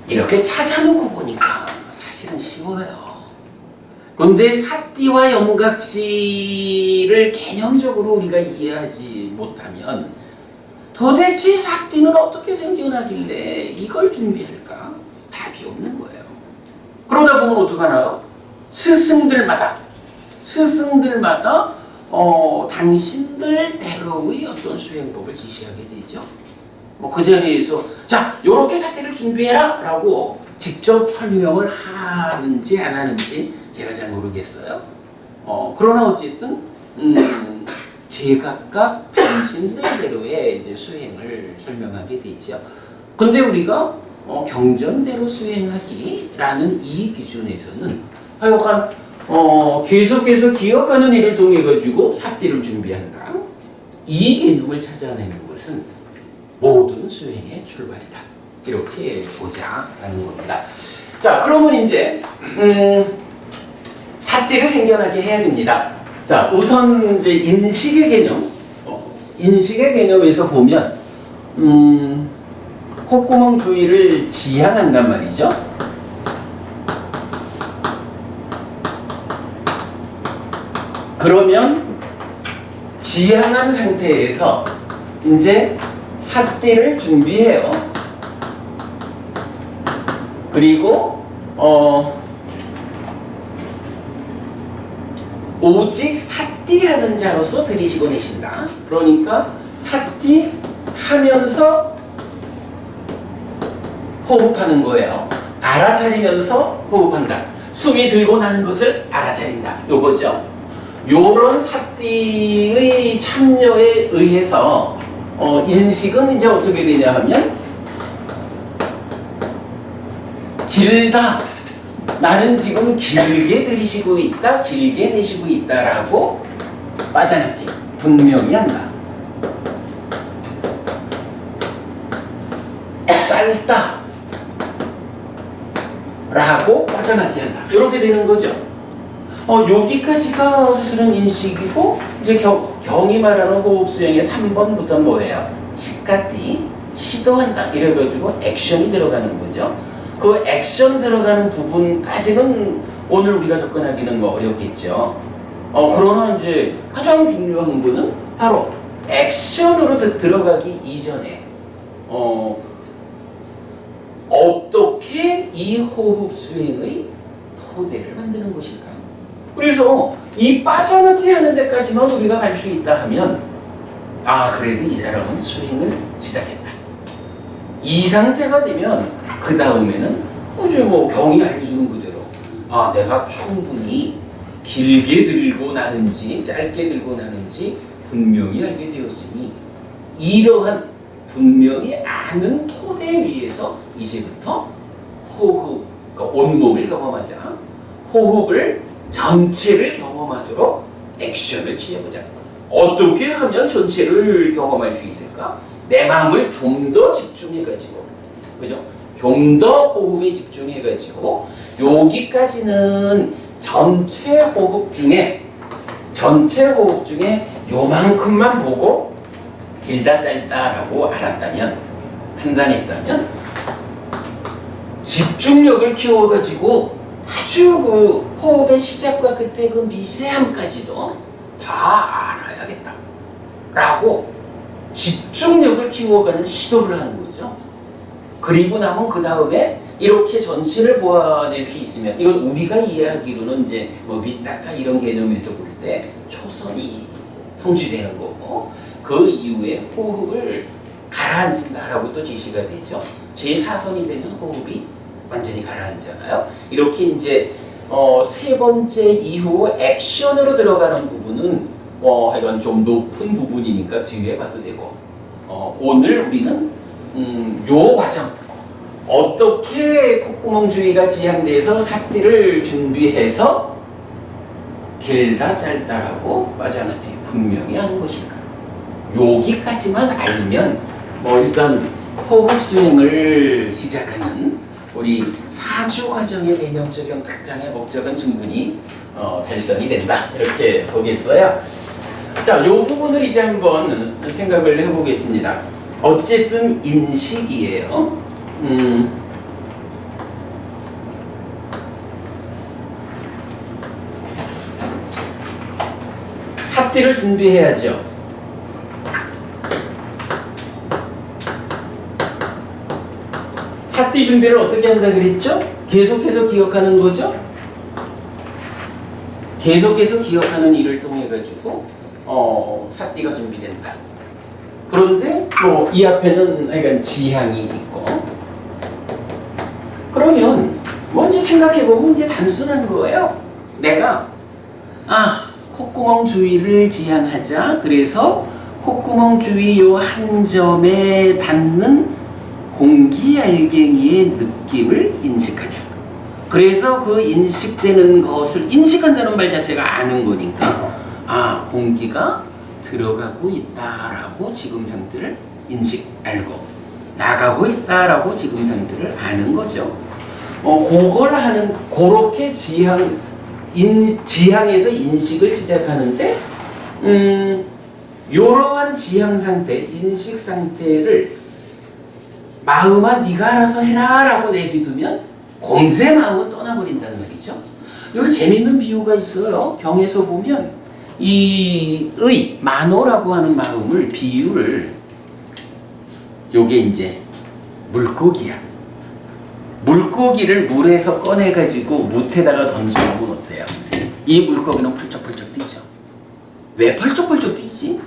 이렇게 찾아놓고 보니까 사실은 쉬워요. 근데 삿띠와 영각지를 개념적으로 우리가 이해하지 못하면 도대체 삿띠는 어떻게 생겨나길래 이걸 준비할까? 답이 없는 거예요. 그러다 보면 어떡하나요? 스승들마다 당신들대로의 어떤 수행법을 지시하게 되죠. 그 자리에서 자, 요렇게 삿띠를 준비해라 라고 직접 설명을 하는지 안 하는지 제가 잘 모르겠어요. 그러나 어쨌든 제각각 당신들대로의 이제 수행을 설명하게 되죠. 근데 우리가 경전대로 수행하기라는 이 기준에서는 하여간 계속해서 기억하는 일을 통해 가지고 삿띠를 준비한다. 이 개념을 찾아내는 것은 모든 수행의 출발이다. 이렇게 보자라는 겁니다. 자, 그러면 이제 삿띠를 생겨나게 해야 됩니다. 자, 우선 이제 인식의 개념에서 보면 콧구멍 주위를 지향한단 말이죠. 그러면 지향한 상태에서 이제 삿띠를 준비해요. 그리고 오직 삿띠 하는 자로서 들이쉬고 내쉰다. 그러니까 삿띠 하면서 호흡하는 거예요. 알아차리면서 호흡한다. 숨이 들고 나는 것을 알아차린다. 요거죠. 요런 삿띠의 참여에 의해서 인식은 이제 어떻게 되냐 하면 길다. 나는 지금 길게 들이쉬고 있다. 길게 내쉬고 있다라고 빠자나티 분명히 한다. 짧다. 라고 빠자나티 한다. 이렇게 되는 거죠. 여기까지가 사실은 인식이고 이제 경이 말하는 호흡 수행의 3번부터 뭐예요? 시카띠, 시도한다. 이래가지고 액션이 들어가는 거죠. 그 액션 들어가는 부분까지는 오늘 우리가 접근하기는 어렵겠죠. 그러나 이제 가장 중요한 거는 바로 액션으로 들어가기 이전에 어떻게 이 호흡 수행의 토대를 만드는 것일까? 그래서 이 빠져나티 하는 데까지만 우리가 갈 수 있다 하면 그래도 이 사람은 수행을 시작했다. 이 상태가 되면 그 다음에는 이제 경이 알려주는 그대로 내가 충분히 길게 들고 나는지 짧게 들고 나는지 분명히 알게 되었으니 이러한 분명히 아는 토대 위에서 이제부터 호흡, 그러니까 온몸을 경험하자. 호흡을 전체를 경험하도록 액션을 취해보자. 어떻게 하면 전체를 경험할 수 있을까? 내 마음을 좀 더 집중해가지고, 그죠? 좀 더 호흡에 집중해가지고, 여기까지는 전체 호흡 중에 요만큼만 보고 길다 짧다라고 알았다면, 판단했다면, 집중력을 키워가지고 아주 그 호흡의 시작과 끝에 그 미세함까지도 다 알아야겠다 라고 집중력을 키워가는 시도를 하는 거죠. 그리고 나면 그 다음에 이렇게 전체를 보아낼 수 있으면, 이건 우리가 이해하기로는 이제 뭐 밑닦아 이런 개념에서 볼 때 초선이 성취되는 거고, 그 이후에 호흡을 가라앉힌다라고 또 제시가 되죠. 제4선이 되면 호흡이 완전히 가라앉잖아요. 이렇게 이제 세 번째 이후 액션으로 들어가는 부분은 하여간 좀 높은 부분이니까 뒤에 봐도 되고, 오늘 우리는 요 과정, 어떻게 콧구멍 주위가 지향돼서 삿띠를 준비해서 길다 짧다라고 빠져나가기 분명히 하는 것일까. 여기까지만 알면 일단 호흡 수행을 시작하는 우리 4주 과정의 개념 적용 특강의 목적은 충분히 달성이 된다, 이렇게 보겠어요. 자, 이 부분을 이제 한번 생각을 해보겠습니다. 어쨌든 인식이에요. 삿띠를 준비해야죠. 삿띠 준비를 어떻게 한다 그랬죠? 계속해서 기억하는 거죠? 계속해서 기억하는 일을 통해 가지고 삿띠가 준비된다. 그런데 이 앞에는 약간 지향이 있고, 그러면 이제 생각해보면 이제 단순한 거예요. 내가 콧구멍 주위를 지향하자. 그래서 콧구멍 주위 요 한 점에 닿는 공기알갱이의 느낌을 인식하자. 그래서 그 인식되는 것을, 인식한다는 말 자체가 아는 거니까 공기가 들어가고 있다라고 지금 상태를 알고, 나가고 있다라고 지금 상태를 아는 거죠. 그걸 하는, 그렇게 지향에서 인식을 시작하는데, 이러한 지향 상태, 인식 상태를 마음아 네가 알아서 해라 라고 내비두면 공세 마음은 떠나버린다는 말이죠. 여기 재밌는 비유가 있어요. 경에서 보면 이 만호라고 하는 마음을, 비유를, 요게 이제 물고기야. 물고기를 물에서 꺼내가지고 뭇에다가 던져보면 어때요? 이 물고기는 펄쩍펄쩍 뛰죠. 왜 펄쩍펄쩍 뛰지?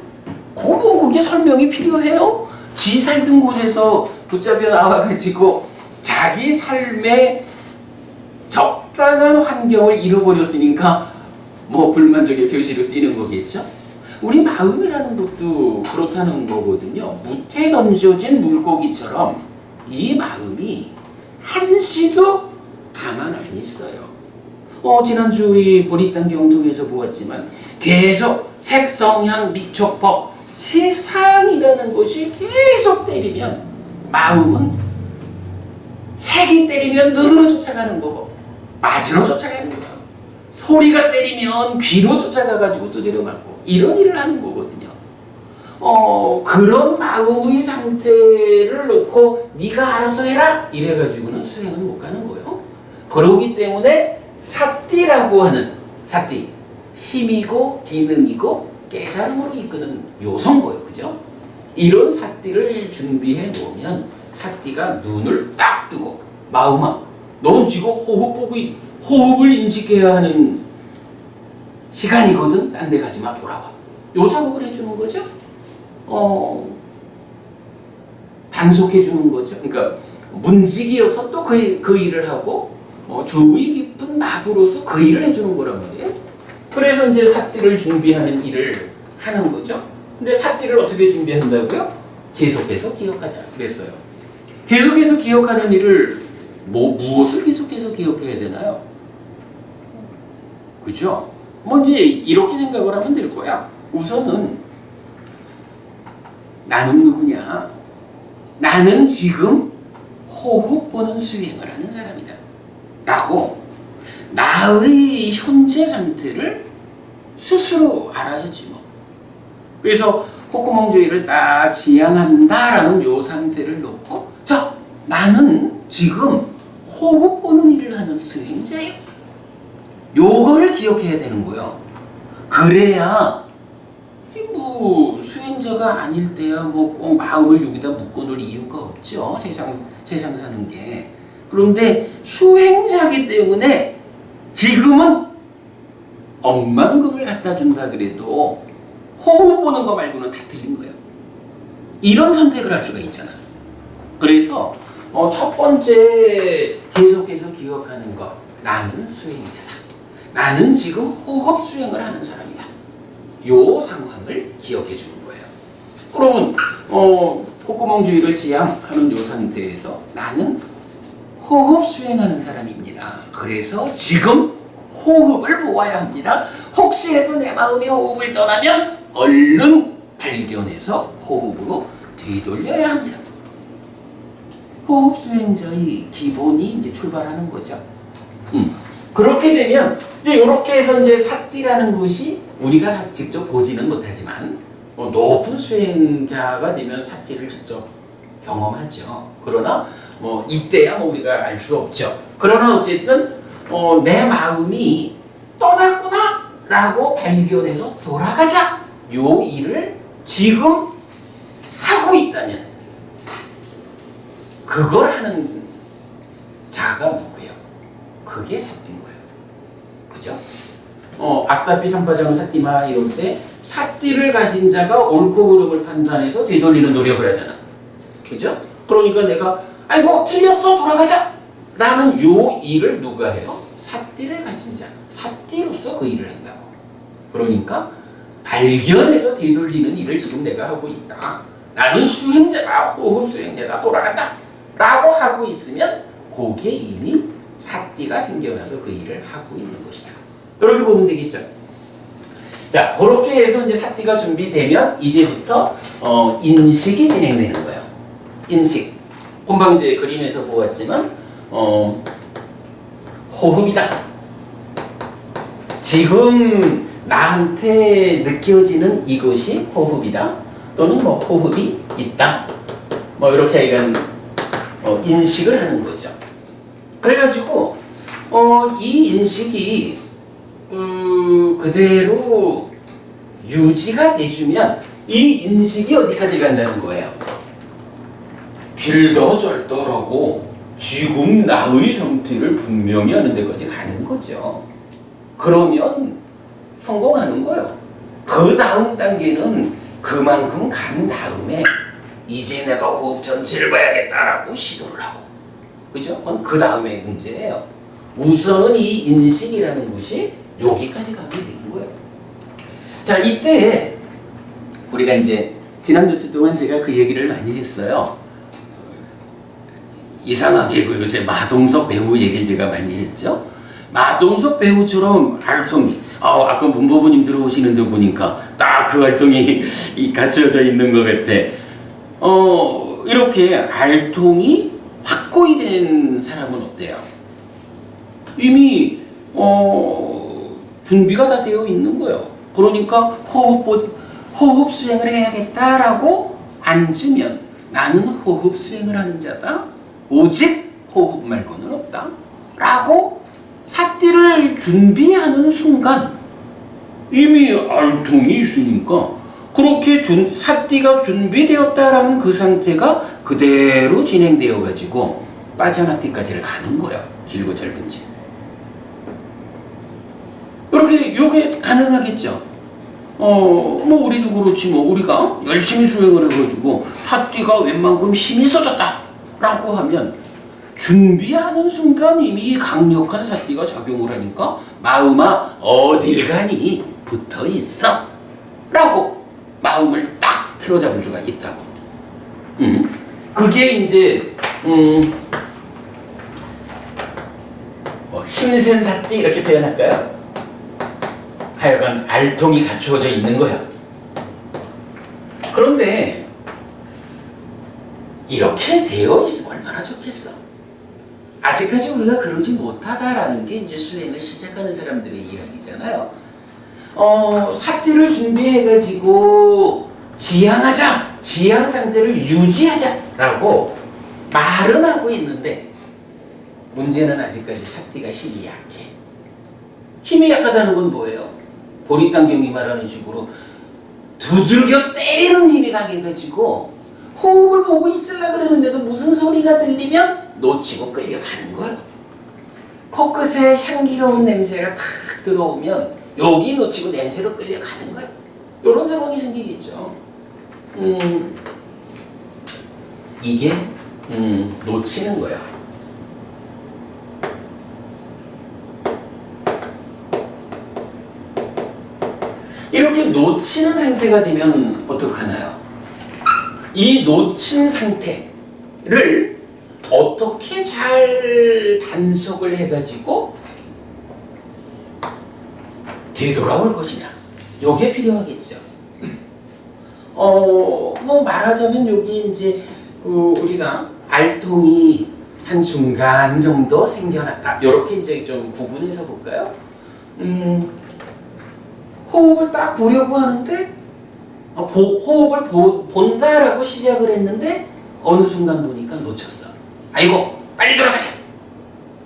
그게 설명이 필요해요? 지 살던 곳에서 붙잡혀 나와가지고 자기 삶의 적당한 환경을 잃어버렸으니까 불만족의 표시로 뛰는 거겠죠? 우리 마음이라는 것도 그렇다는 거거든요. 뭇에 던져진 물고기처럼 이 마음이 한시도 가만 안 있어요. 지난주 우리 보리땅 경동에서 보았지만 계속 색, 성향, 미촉, 법, 세상이라는 것이 계속 때리면 마음은, 색이 때리면 눈으로 쫓아가는 거고 맞으러 쫓아가는 거예요. 소리가 때리면 귀로 쫓아가가지고 두드려 맞고 이런 일을 하는 거거든요. 그런 마음의 상태를 놓고 네가 알아서 해라 이래가지고는 수행은 못 가는 거예요. 그러기 때문에 삿띠라고 하는, 삿띠, 힘이고 기능이고 깨달음으로 이끄는 요소인, 그죠? 이런 삿띠를 준비해 놓으면 삿띠가 눈을 딱 뜨고, 마음아 넌 지금 호흡을 인식해야 하는 시간이거든. 딴 데 가지 마, 돌아와. 요 작업을 해주는 거죠. 단속해 주는 거죠. 그러니까 문지기여서 또 그 일을 하고, 주의 깊은 마부로서 그 일을 해주는 거란 말이에요. 그래서 이제 삿띠를 준비하는 일을 하는 거죠. 근데 삿띠를 어떻게 준비한다고요? 계속해서 기억하자 그랬어요. 계속해서 기억하는 일을 무엇을 계속해서 기억해야 되나요? 그죠? 이제 이렇게 생각을 하면 될 거야. 우선은 나는 누구냐? 나는 지금 호흡 보는 수행을 하는 사람이다 라고 나의 현재 상태를 스스로 알아야지 뭐. 그래서 콧구멍 주위를 딱 지향한다라는 요 상태를 놓고, 자, 나는 지금 호흡 보는 일을 하는 수행자예요. 요거를 기억해야 되는 거예요. 그래야 뭐 수행자가 아닐 때야 뭐 꼭 마음을 여기다 묶어놓을 이유가 없죠. 세상 사는 게. 그런데 수행자기 때문에 지금은 억만금을 갖다 준다 그래도 호흡 보는 거 말고는 다 틀린 거예요. 이런 선택을 할 수가 있잖아. 그래서 첫 번째 계속해서 기억하는 거, 나는 수행자다. 나는 지금 호흡 수행을 하는 사람이다. 요 상황을 기억해 주는 거예요. 그러면 콧구멍주의를 지향하는 요 상태에서 나는 호흡 수행하는 사람입니다. 그래서 지금 호흡을 보아야 합니다. 혹시라도 내 마음이 호흡을 떠나면 얼른 발견해서 호흡으로 되돌려야 합니다. 호흡 수행자의 기본이 이제 출발하는 거죠. 그렇게 되면 이제 이렇게 해서 이제 사띠라는 것이 우리가 직접 보지는 못하지만 높은 수행자가 되면 사띠를 직접 경험하죠. 그러나 뭐 이때야 뭐 우리가 알 수 없죠. 그러나 어쨌든 내 마음이 떠났구나 라고 발견해서 돌아가자 요 일을 지금 하고 있다면 그걸 하는 자가 누구예요? 그게 사띠인 거예요. 그죠? 악다피 삼바장 사띠마 이럴 때 사띠를 가진 자가 옳고 그름을 판단해서 되돌리는 노력을 하잖아. 그죠? 그러니까 내가 아이고 틀렸어 돌아가자 라는 요 일을 누가 해요? 사띠를 가진 자, 사띠로서 그 일을 한다고. 그러니까 발견해서 되돌리는 일을 지금 내가 하고 있다. 나는 수행자다, 호흡 수행자다, 돌아간다 라고 하고 있으면 그게 이미 사띠가 생겨나서 그 일을 하고 있는 것이다. 그렇게 보면 되겠죠. 자, 그렇게 해서 이제 사띠가 준비되면 이제부터 인식이 진행되는 거예요. 인식. 금방 이제 그림에서 보았지만 호흡이다. 지금 나한테 느껴지는 이것이 호흡이다. 또는 뭐 호흡이 있다. 뭐 이렇게 하여간 인식을 하는 거죠. 그래가지고 이 인식이 그대로 유지가 돼주면 이 인식이 어디까지 간다는 거예요? 길더절더라고 지금 나의 상태를 분명히 하는 데까지 가는 거죠. 그러면 성공하는 거예요. 그 다음 단계는 그만큼 간 다음에 이제 내가 호흡 전체를 봐야겠다라고 시도를 하고, 그죠? 그건 그 다음에 문제예요. 우선은 이 인식이라는 것이 여기까지 가면 되는 거예요. 자, 이때 우리가 이제 지난 몇 주 동안 제가 그 얘기를 많이 했어요. 이상하게 그 요새 마동석 배우 얘기를 제가 많이 했죠. 마동석 배우처럼 활동이 아까 문보부님 들어오시는데 보니까 딱 그 활동이 갖춰져 있는 것 같아. 이렇게 알통이 확고히 된 사람은 어때요? 이미 준비가 다 되어 있는 거예요. 그러니까 호흡 수행을 해야겠다라고 앉으면 나는 호흡 수행을 하는 자다. 오직 호흡 말고는 없다. 라고 사띠를 준비하는 순간 이미 알통이 있으니까 그렇게 사띠가 준비되었다라는 그 상태가 그대로 진행되어 가지고 빠자나띠까지를 가는 거예요. 길고 짧은지. 이렇게 요게 가능하겠죠. 뭐 우리도 그렇지 뭐 우리가 열심히 수행을 해가지고 사띠가 웬만큼 힘이 써졌다라고 하면 준비하는 순간 이미 강력한 사띠가 작용을 하니까 마음아 어딜 가니 붙어 있어 라고 마음을 딱 틀어잡을 수가 있다고. 그게 이제 힘센 사띠 이렇게 표현할까요? 하여간 알통이 갖추어져 있는 거야. 그런데 이렇게 되어 있으면 얼마나 좋겠어. 아직까지 우리가 그러지 못하다라는 게 이제 수행을 시작하는 사람들의 이야기잖아요. 사띠를 준비해가지고 지향하자, 지향 상태를 유지하자라고 말은 하고 있는데 문제는 아직까지 삿띠가 힘이 약해. 힘이 약하다는 건 뭐예요? 보리단경이 말하는 식으로 두들겨 때리는 힘이 강해가지고 호흡을 보고 있으려고 그러는데도 무슨 소리가 들리면 놓치고 끌려가는 거예요. 코끝에 향기로운 냄새가 탁 들어오면 여기 놓치고 냄새로 끌려가는 거예요. 이런 상황이 생기겠죠. 이게 놓치는 거예요. 이렇게 놓치는 상태가 되면 어떡하나요? 이 놓친 상태를 어떻게 잘 단속을 해가지고 되돌아올 것이냐, 요게 필요하겠죠. 뭐 말하자면 여기 이제 우리가 알통이 한 중간 정도 생겨났다, 요렇게 이제 좀 구분해서 볼까요? 호흡을 딱 보려고 하는데 호흡을 본다라고 시작을 했는데 어느 순간 보니까 놓쳤어. 아이고, 빨리 돌아가자,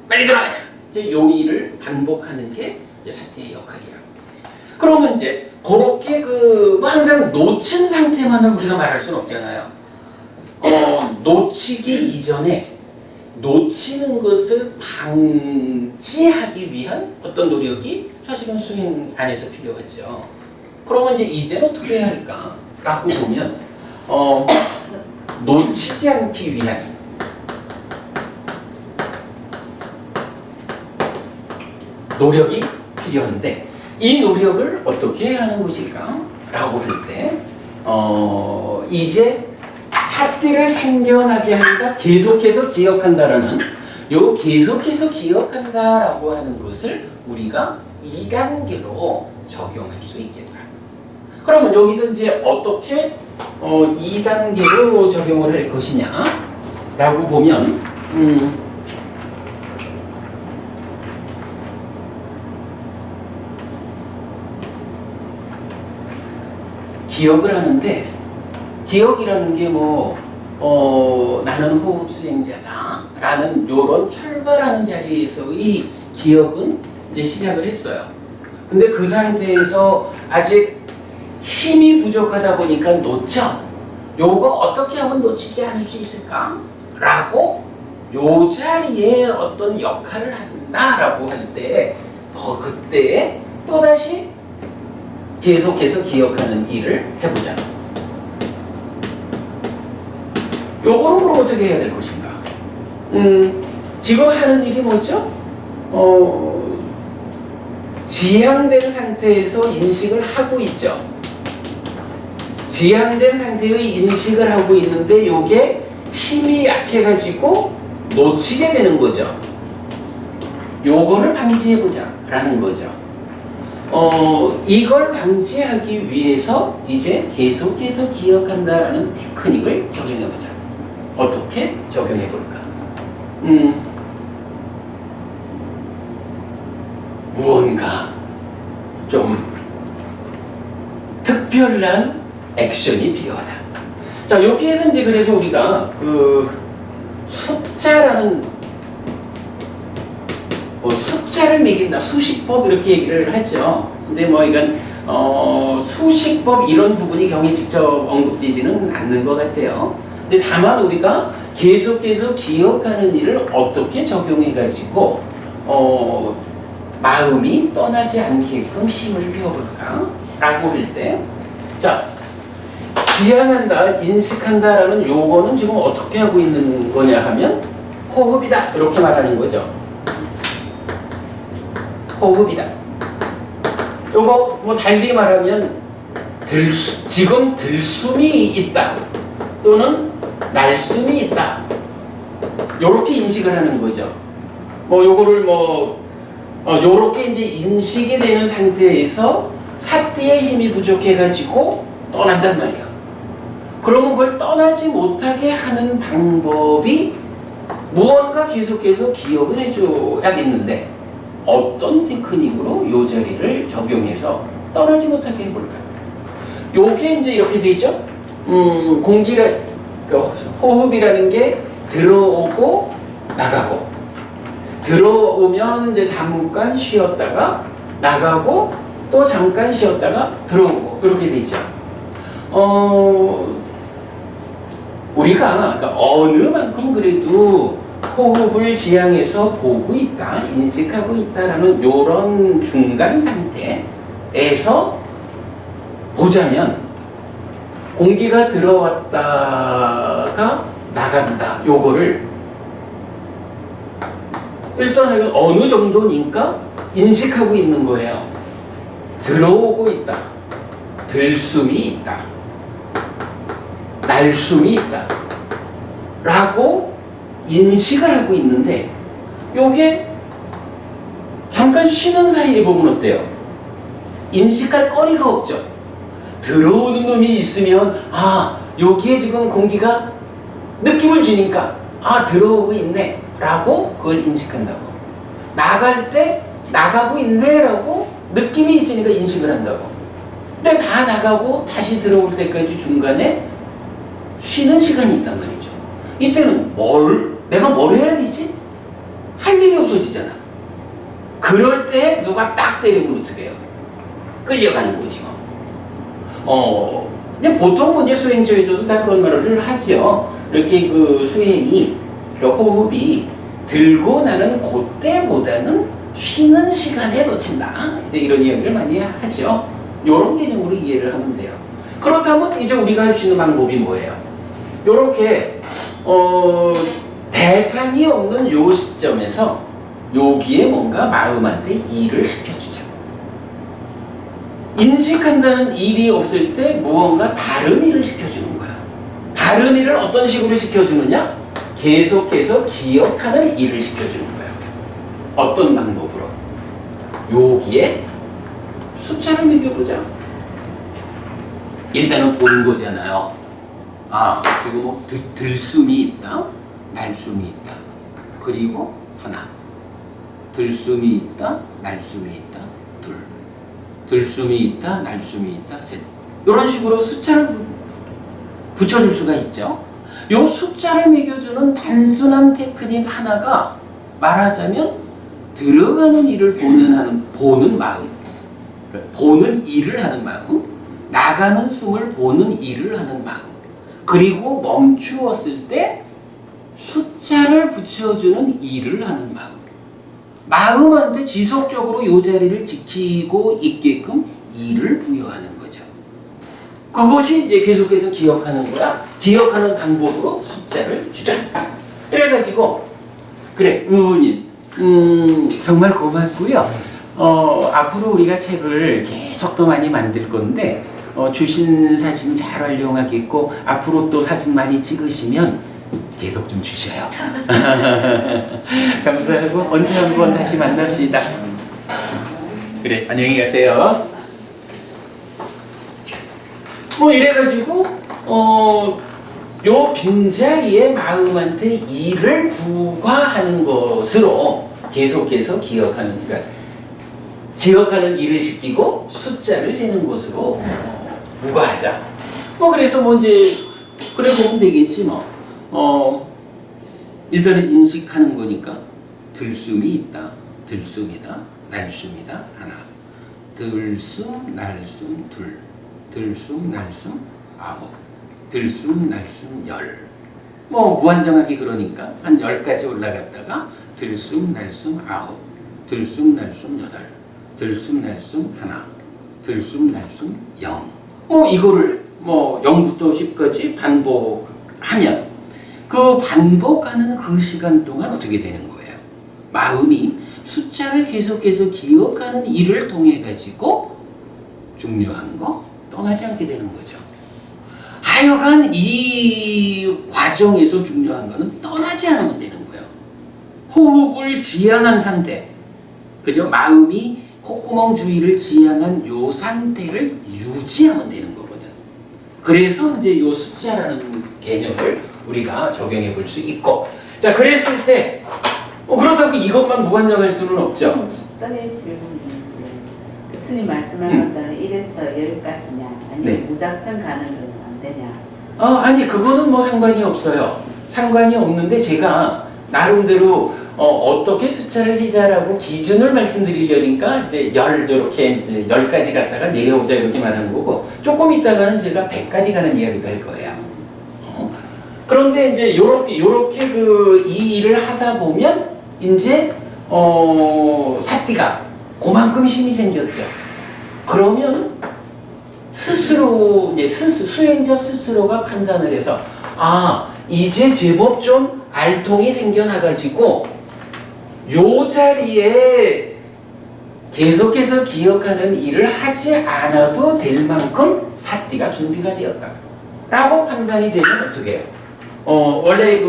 빨리 돌아가자. 이제 요 일을 반복하는 게 이제 삿띠의 역할이야. 그러면 이제 그렇게 뭐 항상 놓친 상태만을 우리가 말할 수는 없잖아요. 놓치기 이전에 놓치는 것을 방지하기 위한 어떤 노력이 사실은 수행 안에서 필요하죠. 그러면 이제 어떻게 해야 할까? 라고 보면 놓치지 않기 위한 노력이 필요한데, 이 노력을 어떻게 하는 것일까? 라고 할 때 이제 삿띠를 생겨나게 한다, 계속해서 기억한다라는 요 계속해서 기억한다라고 하는 것을 우리가 2단계로 적용할 수 있겠다. 그러면 여기서 이제 어떻게 2단계로 적용을 할 것이냐 라고 보면 기억을 하는데, 기억이라는 게 나는 호흡 수행자다 라는 요런 출발하는 자리에서의 기억은 이제 시작을 했어요. 근데 그 상태에서 아직 힘이 부족하다 보니까 놓쳐. 요거 어떻게 하면 놓치지 않을 수 있을까? 라고 요 자리에 어떤 역할을 한다라고 할 때 그때 또다시 계속해서 기억하는 일을 해보자. 요거는 그럼 어떻게 해야 될 것인가? 지금 하는 일이 뭐죠? 지향된 상태에서 인식을 하고 있죠. 지향된 상태의 인식을 하고 있는데 요게 힘이 약해가지고 놓치게 되는 거죠. 요거를 방지해보자 라는 거죠. 이걸 방지하기 위해서 이제 계속해서 기억한다라는 테크닉을 적용해보자. 어떻게 적용해볼까? 무언가 좀 특별한 액션이 필요하다. 자, 여기에서 이제 그래서 우리가 숫자라는 숫자를 매긴다, 수식법 이렇게 얘기를 하죠. 근데 이건 수식법 이런 부분이 경에 직접 언급되지는 않는 것 같아요. 근데 다만 우리가 계속해서 기억하는 일을 어떻게 적용해가지고 마음이 떠나지 않게끔 힘을 배워볼까? 라고 할 때, 자, 지향한다, 인식한다라는 요거는 지금 어떻게 하고 있는 거냐 하면 호흡이다, 이렇게 말하는 거죠. 호흡이다. 요거 달리 말하면 지금 들숨이 있다, 또는 날숨이 있다, 요렇게 인식을 하는 거죠. 요거를 요렇게 이제 인식이 되는 상태에서 삿띠의 힘이 부족해가지고 떠난단 말이야. 그러면 그걸 떠나지 못하게 하는 방법이 무언가 계속해서 기억을 해줘야겠는데, 어떤 테크닉으로 요 자리를 적용해서 떠나지 못하게 해볼까? 요게 이제 이렇게 되죠. 호흡이라는 게 들어오고 나가고, 들어오면 이제 잠깐 쉬었다가 나가고 또 잠깐 쉬었다가 들어오고 그렇게 되죠. 우리가 그러니까 어느 만큼 그래도 호흡을 지향해서 보고 있다, 인식하고 있다라는 요런 중간 상태에서 보자면 공기가 들어왔다가 나간다. 요거를 일단 어느 정도니까 인식하고 있는 거예요. 들어오고 있다. 들숨이 있다. 날숨이 있다. 라고 인식을 하고 있는데 요게 잠깐 쉬는 사이에 보면 어때요? 인식할 거리가 없죠. 들어오는 놈이 있으면 여기에 지금 공기가 느낌을 주니까 들어오고 있네 라고 그걸 인식한다고. 나갈 때 나가고 있네 라고 느낌이 있으니까 인식을 한다고. 근데 다 나가고 다시 들어올 때까지 중간에 쉬는 시간이 있단 말이죠. 이때는 내가 뭘 해야 되지? 할 일이 없어지잖아. 그럴 때 누가 딱 때리면 어떻게 해요? 끌려가는 거지 뭐. 근데 보통 이제 수행처에서도 다 그런 말을 하죠. 이렇게 그 수행이, 호흡이 들고 나는 그때보다는 쉬는 시간에 놓친다. 이제 이런 이야기를 많이 하죠. 이런 개념으로 이해를 하면 돼요. 그렇다면 이제 우리가 할 수 있는 방법이 뭐예요? 요렇게 대상이 없는 요 시점에서 여기에 뭔가 마음한테 일을 시켜주자. 인식한다는 일이 없을 때 무언가 다른 일을 시켜주는 거야. 다른 일을 어떤 식으로 시켜주느냐? 계속해서 기억하는 일을 시켜주는 거야. 어떤 방법으로? 여기에 숫자를 매겨보자. 일단은 보는 거잖아요. 지금 뭐 들숨이 있다, 날숨이 있다. 그리고 하나. 들숨이 있다, 날숨이 있다, 둘. 들숨이 있다, 날숨이 있다, 셋. 이런 식으로 숫자를 붙여줄 수가 있죠. 이 숫자를 매겨주는 단순한 테크닉 하나가 말하자면 들어가는 일을 보는 마음, 그러니까 보는 일을 하는 마음, 나가는 숨을 보는 일을 하는 마음, 그리고 멈추었을 때 숫자를 붙여주는 일을 하는 마음. 마음한테 지속적으로 이 자리를 지키고 있게끔 일을 부여하는 거죠. 그것이 이제 계속해서 기억하는 거야. 기억하는 방법으로 숫자를 주자. 그래가지고 그래, 의원님 정말 고맙고요. 앞으로 우리가 책을 계속 더 많이 만들 건데 주신 사진 잘 활용하겠고 앞으로 또 사진 많이 찍으시면 계속 좀 주셔요. 감사하고 언제 한번 다시 만납시다. 그래, 안녕히 가세요. 이래가지고 요 빈자리에 마음한테 일을 부과하는 것으로 계속해서 기억하는 일을 시키고 숫자를 세는 것으로 부과하자. 그래서 이제 그래 보면 되겠지 일단은 인식하는 거니까 들숨이 있다, 들숨이다, 날숨이다, 하나. 들숨, 날숨, 둘. 들숨, 날숨, 아홉. 들숨, 날숨, 열. 무한정하게 그러니까 한 10까지 올라갔다가 들숨, 날숨, 아홉. 들숨, 날숨, 여덟. 들숨, 날숨, 하나. 들숨, 날숨, 영. 이거를 0부터 10까지 반복하면 그 반복하는 그 시간 동안 어떻게 되는 거예요? 마음이 숫자를 계속해서 기억하는 일을 통해 가지고 중요한 거 떠나지 않게 되는 거죠. 하여간 이 과정에서 중요한 거는 떠나지 않으면 되는 거예요. 호흡을 지향한 상태, 그죠? 마음이 콧구멍 주위를 지향한 요 상태를 유지하면 되는 거거든. 그래서 이제 요 숫자라는 개념을 우리가 적용해 볼 수 있고, 자, 그랬을 때 그렇다고 이것만 무한정할 수는 없죠. 숫자의 질문인데 스님 말씀하는 거는 1에서 10까지냐 아니면 네. 무작정 가는 건 안 되냐? 아니 그거는 상관이 없어요. 상관이 없는데 제가 나름대로 어떻게 숫자를 세자라고 기준을 말씀드리려니까 이제 이렇게 이제 10가지 갔다가 내려오자 이렇게 말하는 거고, 조금 있다가는 제가 100까지 가는 이야기도 할 거예요. 그런데 이제 요렇게 이 일을 하다 보면 이제 사띠가 그만큼 힘이 생겼죠. 그러면 스스로 이제 수행자 스스로가 판단을 해서 이제 제법 좀 알통이 생겨나가지고 요 자리에 계속해서 기억하는 일을 하지 않아도 될 만큼 사띠가 준비가 되었다 라고 판단이 되면 어떻게 해요? 원래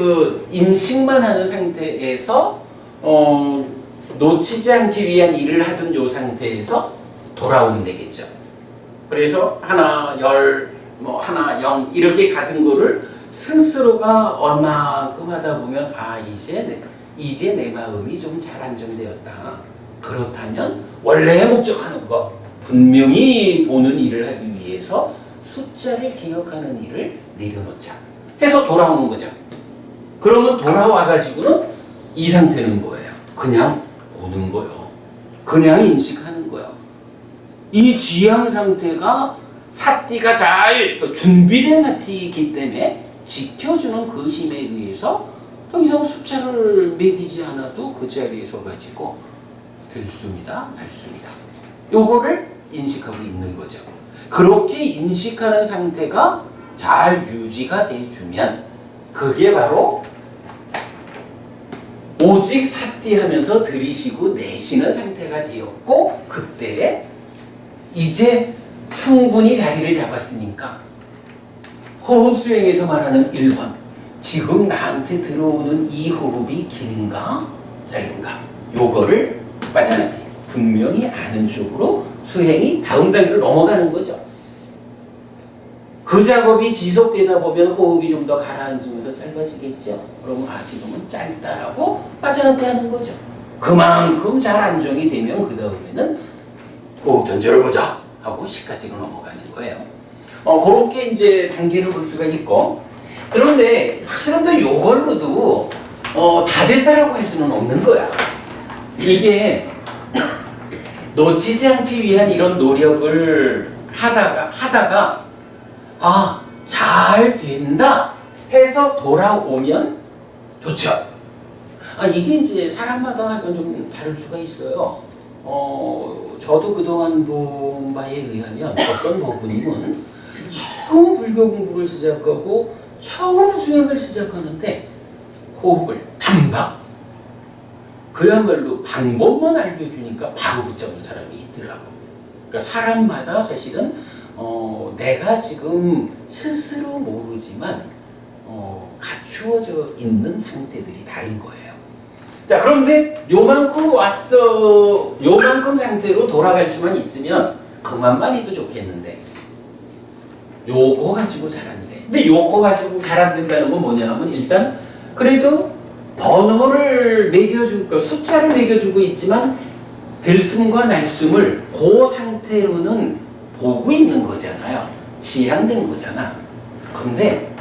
인식만 하는 상태에서 놓치지 않기 위한 일을 하던 요 상태에서 돌아오면 되겠죠. 그래서 하나, 10, 하나, 0 이렇게 가던 거를 스스로가 얼마큼 하다 보면 이제 내 마음이 좀 잘 안정되었다. 그렇다면 원래 목적하는 거 분명히 보는 일을 하기 위해서 숫자를 기억하는 일을 내려놓자 해서 돌아오는 거죠. 그러면 돌아와가지고는 이 상태는 뭐예요? 그냥 보는 거요. 그냥 인식하는 거요. 이 지향 상태가 사띠가 잘 준비된 사띠이기 때문에 지켜주는 그 힘에 의해서 더 이상 숫자를 매기지 않아도 그 자리에 서가지고 들숨이다 말숨이다 요거를 인식하고 있는 거죠. 그렇게 인식하는 상태가 잘 유지가 돼주면 그게 바로 오직 사띠하면서 들이쉬고 내쉬는 상태가 되었고, 그때에 이제 충분히 자리를 잡았으니까 호흡 수행에서 말하는 1번, 지금 나한테 들어오는 이 호흡이 긴가 짧은가 요거를 빠져나가지 분명히 아는 쪽으로 수행이 다음 단계로 넘어가는 거죠. 그 작업이 지속되다 보면 호흡이 좀 더 가라앉으면서 짧아지겠죠. 그러면 지금은 짧다라고 빠져나가는 거죠. 그만큼 잘 안정이 되면 그 다음에는 호흡 전제를 보자 하고 식가티로 넘어가는 거예요. 그렇게 이제 단계를 볼 수가 있고, 그런데 사실은 또 요걸로도 다 됐다라고 할 수는 없는 거야. 이게 놓치지 않기 위한 이런 노력을 하다가 잘 된다 해서 돌아오면 좋죠. 이게 이제 사람마다 좀 다를 수가 있어요. 저도 그동안 본 바에 의하면 어떤 부분은 처음 불교 공부를 시작하고 처음 수행을 시작하는데 호흡을 단박 그야말로 방법만 알려주니까 바로 붙잡는 사람이 있더라고. 그러니까 사람마다 사실은 내가 지금 스스로 모르지만 갖추어져 있는 상태들이 다른 거예요. 자, 그런데 요만큼 요만큼 상태로 돌아갈 수만 있으면 그만만 해도 좋겠는데 요거 가지고 잘 안 돼. 근데 요거 가지고 잘 안 된다는 건 뭐냐 하면 일단 그래도 번호를 매겨주고 숫자를 매겨주고 있지만 들숨과 날숨을 그 상태로는 보고 있는 거잖아요. 지향된 거잖아. 근데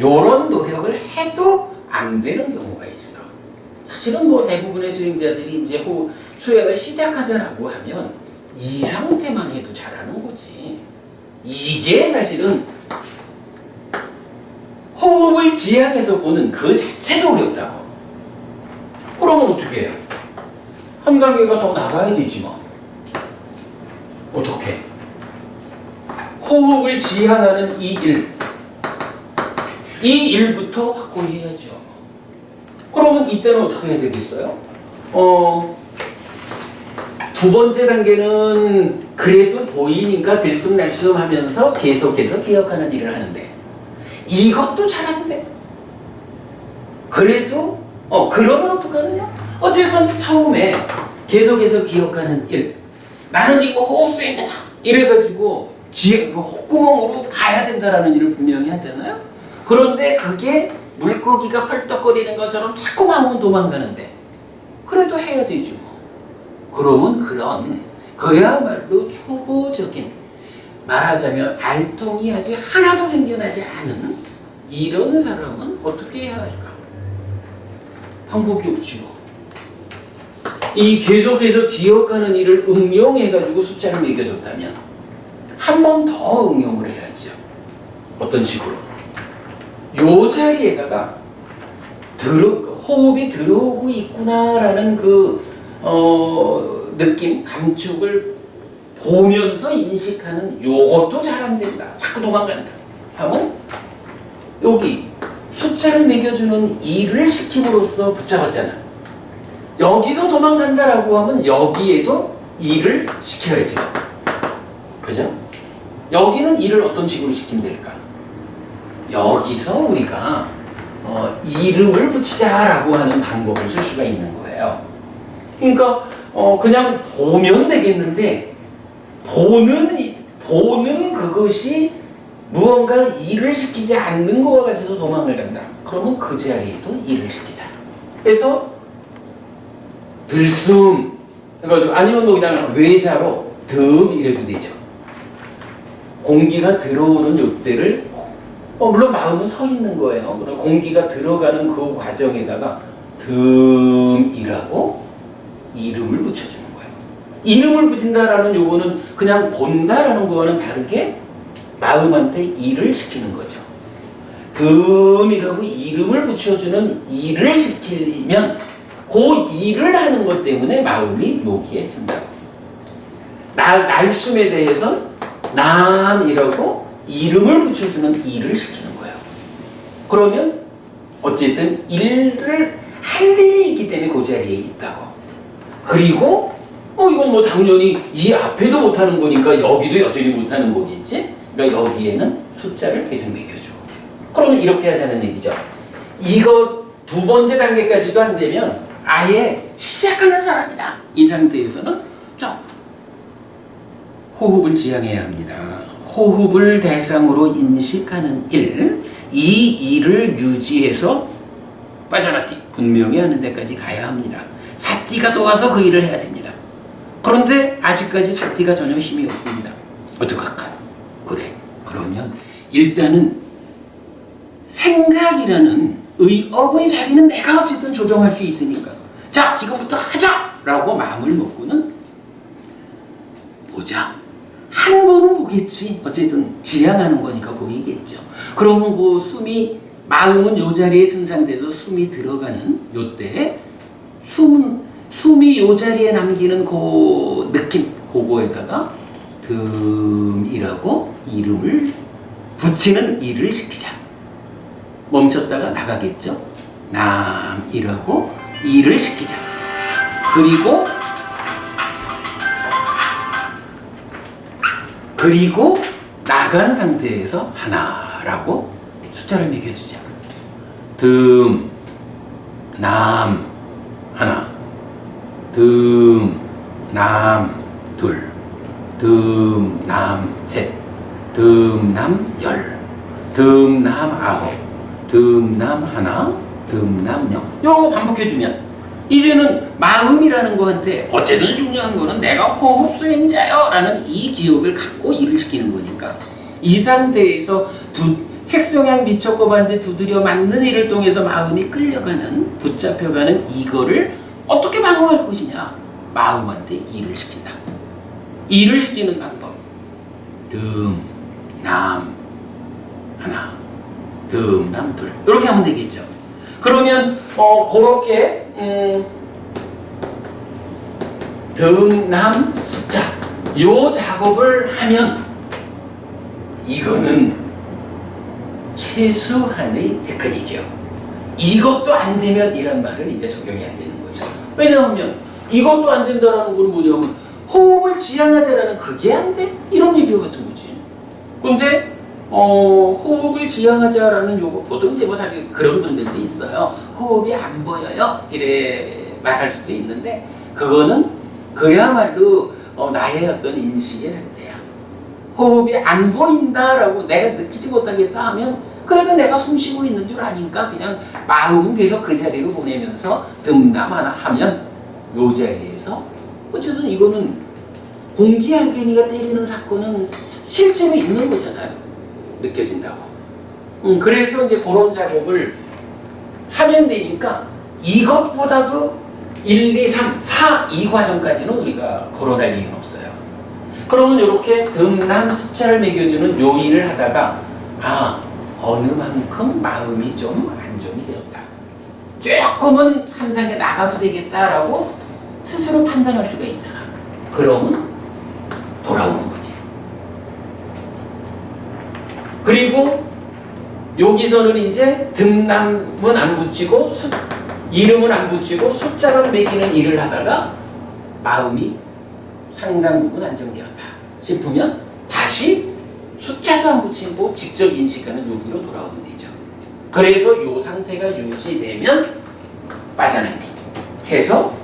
요런 노력을 해도 안 되는 경우가 있어. 사실은 대부분의 수행자들이 이제 수행을 시작하자라고 하면 이 상태만 해도 잘하는 거지. 이게 사실은 호흡을 지향해서 보는 그 자체도 어렵다고. 그러면 어떻게 해요? 한 단계가 더 나가야 되지 뭐. 어떻게? 호흡을 지향하는 이 일부터 확고해야죠. 그러면 이때는 어떻게 해야 되겠어요? 두 번째 단계는 그래도 보이니까 들숨날숨 하면서 계속해서 기억하는 일을 하는데 이것도 잘하는데 그래도 그러면 어떡하느냐? 어쨌든 처음에 계속해서 기억하는 일, 나는 이거 호흡 수행자다 이래가지고 콧구멍으로 가야 된다라는 일을 분명히 하잖아요. 그런데 그게 물고기가 펄떡거리는 것처럼 자꾸 마음은 도망가는데 그래도 해야 되지 뭐. 그러면 그야말로 초보적인, 말하자면 알통이 아직 하나도 생겨나지 않은 이런 사람은 어떻게 해야 할까? 방법이 없지 뭐. 이 계속해서 기억하는 일을 응용해가지고 숫자를 매겨줬다면 한 번 더 응용을 해야죠. 어떤 식으로? 요 자리에다가 호흡이 들어오고 있구나라는 느낌, 감촉을 보면서 인식하는 요것도 잘 안 된다. 자꾸 도망간다. 하면 여기 숫자를 매겨주는 일을 시킴으로써 붙잡았잖아. 여기서 도망간다라고 하면 여기에도 일을 시켜야지. 그죠? 여기는 일을 어떤 식으로 시키면 될까? 여기서 우리가 이름을 붙이자라고 하는 방법을 쓸 수가 있는 거예요. 그러니까 그냥 보면 되겠는데 보는 그것이 무언가 일을 시키지 않는 것과 같아서 도망을 간다. 그러면 그 자리에도 일을 시키자. 그래서 들숨, 그러니까 아니면 뭐 그냥 외자로 득 이래도 되죠. 공기가 들어오는 요때를 물론 마음은 서 있는 거예요. 그럼 공기가 들어가는 그 과정에다가 듬이라고 이름을 붙여주는 거예요. 이름을 붙인다라는 요거는 그냥 본다라는 거와는 다르게 마음한테 일을 시키는 거죠. 듬이라고 이름을 붙여주는 일을 시키면 그 일을 하는 것 때문에 마음이 여기에 쓴다고. 날숨에 대해서 남이라고 이름을 붙여주는 일을 시키는 거예요. 그러면 어쨌든 일을 할 일이 있기 때문에 그 자리에 있다고. 그리고 이건 뭐 당연히 이 앞에도 못하는 거니까 여기도 여전히 못하는 거겠지. 그러니까 여기에는 숫자를 계속 매겨줘. 그러면 이렇게 하자는 얘기죠. 이거 두 번째 단계까지도 안 되면 아예 시작하는 사람이다. 이 상태에서는 자, 호흡을 지향해야 합니다. 호흡을 대상으로 인식하는 일, 이 일을 유지해서 빠져나티 분명히 하는 데까지 가야 합니다. 사티가 도와서 그 일을 해야 됩니다. 그런데 아직까지 사티가 전혀 힘이 없습니다. 어떡할까요? 그래, 그러면 일단은 생각이라는 의업의 자리는 내가 어쨌든 조정할 수 있으니까 자, 지금부터 하자! 라고 마음을 먹고는 보자. 한 번은 보겠지. 어쨌든 지향하는 거니까 보이겠죠. 그러면 그 숨이 마음은 요 자리에 승상돼서 숨이 들어가는 요때 숨이 요 자리에 남기는 그 느낌 그거에다가 듬이라고 이름을 붙이는 일을 시키자. 멈췄다가 나가겠죠. 남이라고 일을 시키자. 그리고 나간 상태에서 하나라고 숫자를 매겨주자. 듬, 남, 하나. 듬, 남, 둘. 듬, 남, 셋. 듬, 남, 열. 듬, 남, 아홉. 듬, 남, 하나. 듬, 남, 영. 요거 반복해주면 이제는 마음이라는 거한테 어쨌든 중요한 거는 내가 호흡 수행자요 라는 이 기억을 갖고 일을 시키는 거니까 이 상태에서 색성향 미척법한테 두드려 맞는 일을 통해서 마음이 끌려가는 붙잡혀가는 이거를 어떻게 방어할 것이냐. 마음한테 일을 시킨다. 일을 시키는 방법. 듬, 남, 하나. 듬, 남, 둘. 이렇게 하면 되겠죠. 그러면 그렇게 듬, 남, 숫자 요 작업을 하면 이거는 최소한의 테크닉이요. 이것도 안 되면 이란 말을 이제 적용이 안 되는 거죠. 왜냐하면 이것도 안 된다라는 건 뭐냐면 호흡을 지향하자라는 그게 안 돼? 이런 얘기와 같은 거지. 근데 호흡을 지향하자라는 요거 보통 이제 뭐 사실 그런 분들도 있어요. 호흡이 안 보여요. 이래 말할 수도 있는데 그거는 그야말로 나의 어떤 인식의 상태야. 호흡이 안 보인다라고 내가 느끼지 못하겠다 하면 그래도 내가 숨 쉬고 있는 줄 아니까 그냥 마음은 계속 그 자리로 보내면서 듬남 하나 하면 요 자리에서 어쨌든 이거는 공기 알갱이가 때리는 사건은 실제로 있는 거잖아요. 느껴진다고. 그래서 이제 그런 작업을 하면 되니까 이것보다도 1, 2, 3, 4 이 과정까지는 우리가 거론할 이유는 없어요. 그러면 이렇게 듬남 숫자를 매겨주는 요 일을 하다가 어느 만큼 마음이 좀 안정이 되었다. 조금은 한 단계 나가도 되겠다라고 스스로 판단할 수가 있잖아. 그러면 돌아오는 거지. 그리고 여기서는 이제 듬남은 안 붙이고 이름은 안 붙이고 숫자만 매기는 일을 하다가 마음이 상당 부분 안정되었다 싶으면 다시 숫자도 안 붙이고 직접 인식하는 여기로 돌아오면 되죠. 그래서 이 상태가 유지되면 빠져나기 해서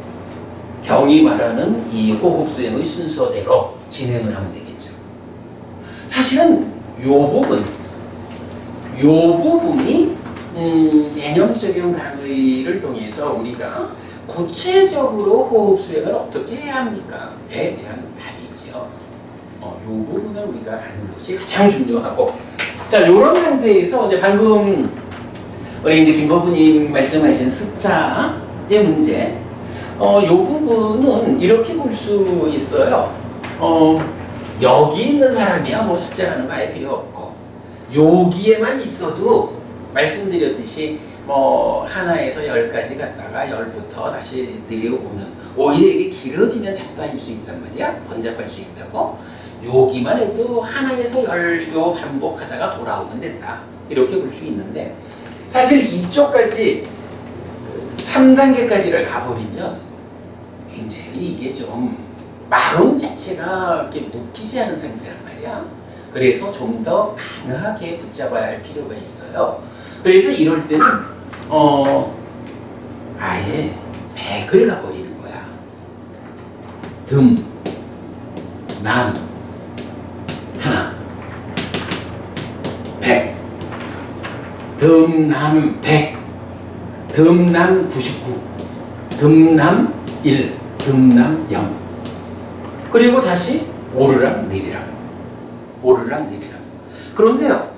경이 말하는 이 호흡 수행의 순서대로 진행을 하면 되겠죠. 사실은 요 부분이 개념 적용 강의를 통해서 우리가 구체적으로 호흡 수행을 어떻게 해야 합니까?에 대한 답이지요. 요 부분을 우리가 아는 것이 가장 중요하고, 자, 요런 상태에서 이제 방금 우리 이제 김법부님 말씀하신 숫자의 문제, 요 부분은 이렇게 볼 수 있어요. 여기 있는 사람이야 뭐 숫자라는 거 알 필요 없고, 여기에만 있어도 말씀드렸듯이 뭐 하나에서 10까지 갔다가 10부터 다시 내려오는, 오히려 이게 길어지면 잡다할 수 있단 말이야. 번잡할 수 있다고. 여기만 해도 하나에서 10요 반복하다가 돌아오면 된다, 이렇게 볼 수 있는데, 사실 이쪽까지 3단계까지를 가버리면 굉장히 이게 좀 마음 자체가 이렇게 묶이지 않은 상태란 말이야. 그래서 좀 더 강하게 붙잡아야 할 필요가 있어요. 그래서 이럴 때는 아예 100을 가버리는 거야. 남 하나 100, 남 100, 남 99, 남 1, 남 0. 그리고 다시 오르락 내리락, 오르락 내리락. 그런데요,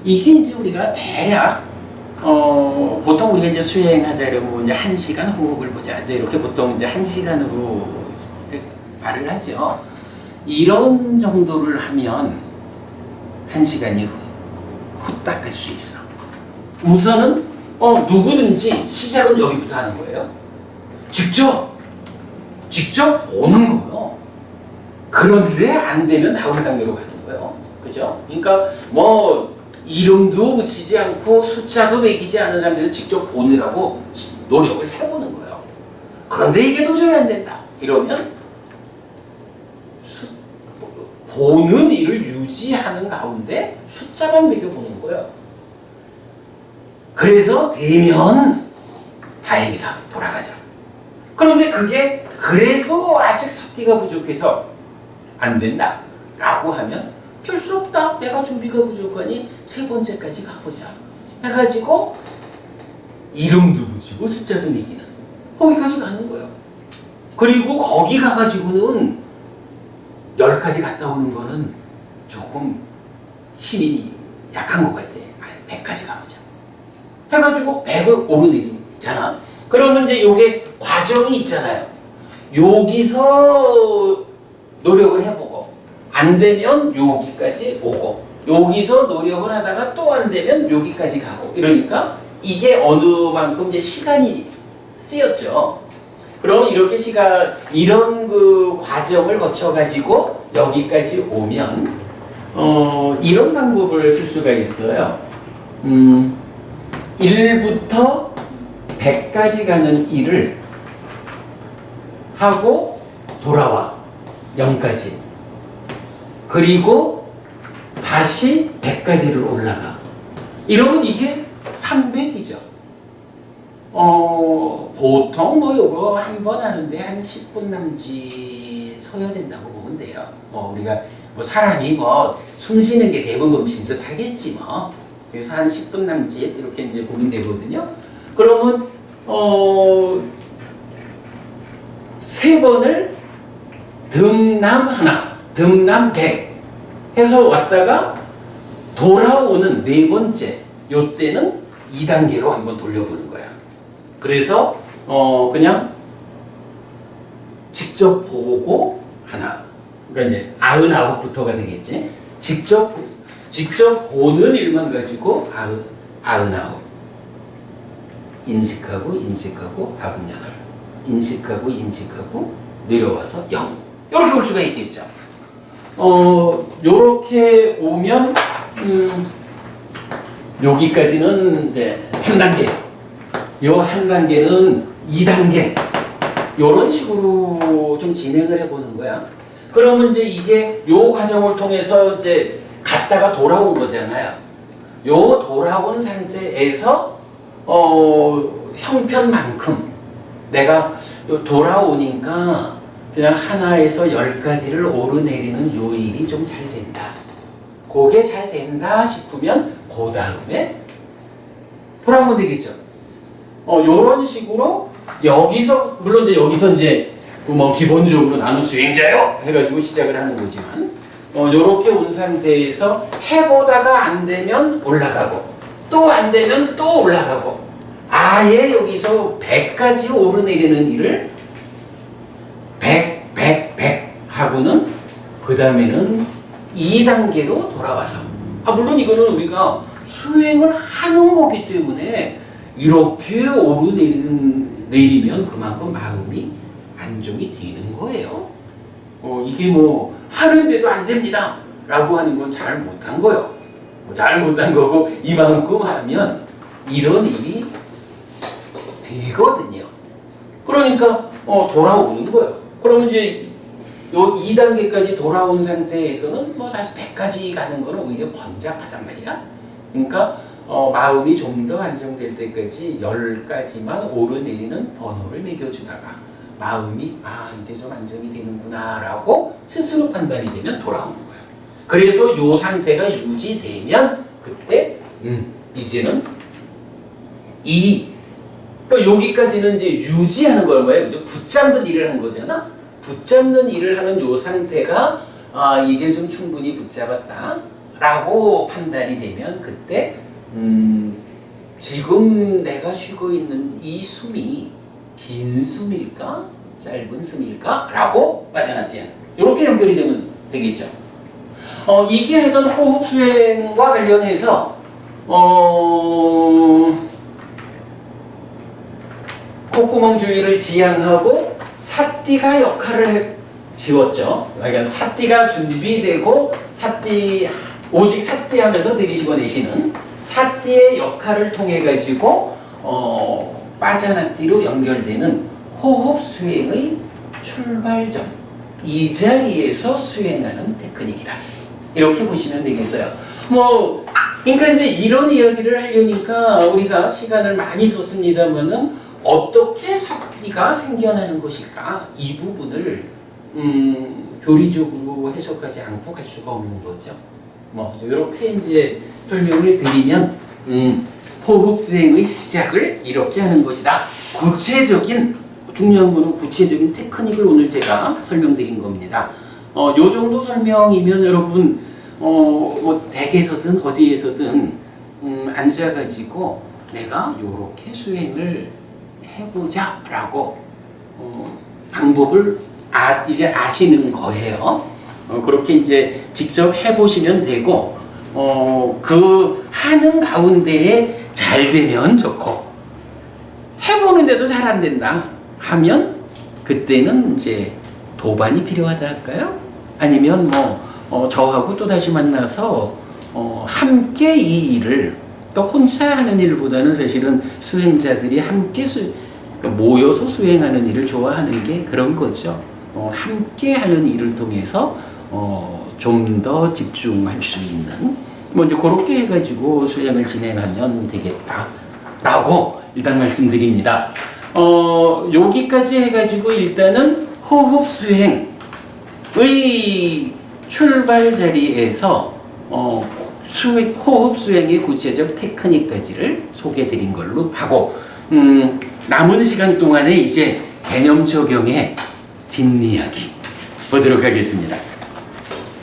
이게 이제 우리가 대략 보통 우리가 이제 수행하자려면 이제 1시간 호흡을 보자, 이제 이렇게 보통 이제 1시간으로 말을 하죠. 이런 정도를 하면 1시간이 후딱 갈 수 있어. 우선은 누구든지 시작은 여기부터 하는 거예요. 직접 보는 거예요. 그런데 안 되면 다음 단계로 가는 거예요. 그죠? 그러니까 뭐 이름도 붙이지 않고 숫자도 매기지 않은 상태에서 직접 보느라고 노력을 해보는 거예요. 그런데 이게 도저히 안 된다, 이러면 보는 일을 유지하는 가운데 숫자만 매겨보는 거예요. 그래서 되면 다행이다, 돌아가자. 그런데 그게 그래도 아직 사티가 부족해서 안 된다 라고 하면 별 수 없다, 내가 준비가 부족하니 3번째까지 가보자 해가지고 이름도 붙이고 숫자도 매기는, 거기까지 가는 거예요. 그리고 거기 가가지고는 10까지 갔다 오는 거는 조금 힘이 약한 것 같아. 100까지 가보자 해가지고 100을 오르내리잖아. 그러면 이제 요게 과정이 있잖아요. 여기서 노력을 해보고 안 되면 여기까지 오고, 여기서 노력을 하다가 또 안 되면 여기까지 가고, 이러니까 이게 어느 만큼 이제 시간이 쓰였죠. 그럼 이렇게 이런 그 과정을 거쳐가지고 여기까지 오면 이런 방법을 쓸 수가 있어요. 1부터 100까지 가는 일을 하고 돌아와 0까지, 그리고 다시 100까지를 올라가. 이러면 이게 300이죠. 보통 뭐 요거 한 번 하는데 한 10분 남짓 서야 된다고 보면 돼요. 우리가 뭐 사람이 뭐 숨 쉬는 게 대부분 비슷하겠지 뭐. 그래서 한 10분 남짓 이렇게 이제 보면 되거든요. 그러면 3번을 듬남 하나, 듬남 100 해서 왔다가 돌아오는 4번째, 요때는 2단계로 한번 돌려보는 거야. 그래서 그냥 직접 보고 하나. 그러니까 이제 99부터가 되겠지. 직접 보는 일만 가지고 99. 인식하고 98. 인식하고 내려와서 0. 이렇게 올 수가 있겠죠. 요렇게 오면 여기까지는 이제 3단계. 요 한 단계는 2단계. 요런 식으로 좀 진행을 해보는 거야. 그러면 이제 이게 요 과정을 통해서 이제 갔다가 돌아온 거잖아요. 요 돌아온 상태에서 형편만큼 내가 돌아오니까 그냥 하나에서 10가지를 오르내리는 요 일이 좀 잘 된다. 그게 잘 된다 싶으면 그 다음에 돌아오면 되겠죠. 요런 식으로 여기서 물론 이제 여기서 이제 뭐 기본적으로 나는 수행자요 해가지고 시작을 하는 거지만 요렇게 온 상태에서 해보다가 안 되면 올라가고 또 안 되면 또 올라가고 아예 여기서 100까지 오르내리는 일을 100 하고는 그 다음에는 2단계로 돌아와서 물론 이거는 우리가 수행을 하는 거기 때문에 이렇게 오르내리면 그만큼 마음이 안정이 되는 거예요. 이게 뭐 하는데도 안 됩니다 라고 하는 건 잘 못한 거예요. 잘 못한 거고 이만큼 하면 이런 일이 되거든요. 그러니까 돌아오는 거예요. 그러면 이제 요 2단계까지 돌아온 상태에서는 뭐 다시 100까지 가는 거는 오히려 번잡하단 말이야. 그러니까 마음이 좀 더 안정될 때까지 10가지만 오르내리는 번호를 매겨주다가 마음이 이제 좀 안정이 되는구나 라고 스스로 판단이 되면 돌아오는 거야. 그래서 요 상태가 유지되면 그때 이제는 그러니까 여기까지는 이제 유지하는 거예요. 그죠? 붙잡는 일을 한 거잖아. 붙잡는 일을 하는 요 상태가 이제 좀 충분히 붙잡았다 라고 판단이 되면 그때 지금 내가 쉬고 있는 이 숨이 긴 숨일까? 짧은 숨일까? 라고 마찬가지야. 이렇게 연결이 되면 되겠죠. 이게 하여간 호흡 수행과 관련해서 콧구멍 주위를 지향하고 사띠가 역할을 지웠죠. 그러니까 사띠가 준비되고 오직 사띠하면서 들이쉬고 내쉬는 사띠의 역할을 통해 가지고 빠자나띠로 연결되는 호흡 수행의 출발점, 이 자리에서 수행하는 테크닉이다. 이렇게 보시면 되겠어요. 그러니까 이제 이런 이야기를 하려니까 우리가 시간을 많이 썼습니다만은 어떻게 사띠가 생겨나는 것일까? 이 부분을 교리적으로 해석하지 않고 갈 수가 없는 거죠. 이렇게 이제 설명을 드리면 호흡 수행의 시작을 이렇게 하는 것이다. 중요한 거는 구체적인 테크닉을 오늘 제가 설명드린 겁니다. 요 정도 설명이면 여러분 댁에서든 어디에서든 앉아가지고 내가 요렇게 수행을 해보자라고 방법을 이제 아시는 거예요. 그렇게 이제 직접 해보시면 되고 그 하는 가운데에 잘 되면 좋고 해보는데도 잘 안 된다 하면 그때는 이제 도반이 필요하다 할까요? 아니면 저하고 또 다시 만나서 함께 이 일을 또 혼자 하는 일보다는 사실은 수행자들이 함께 모여서 수행하는 일을 좋아하는 게 그런 거죠. 함께 하는 일을 통해서 좀 더 집중할 수 있는 이제 그렇게 해가지고 수행을 진행하면 되겠다라고 일단 말씀드립니다. 여기까지 해가지고 일단은 호흡 수행의 출발 자리에서 호흡 수행의 구체적 테크닉까지를 소개해드린 걸로 하고 남은 시간 동안에 이제 개념 적용의 뒷이야기 보도록 하겠습니다.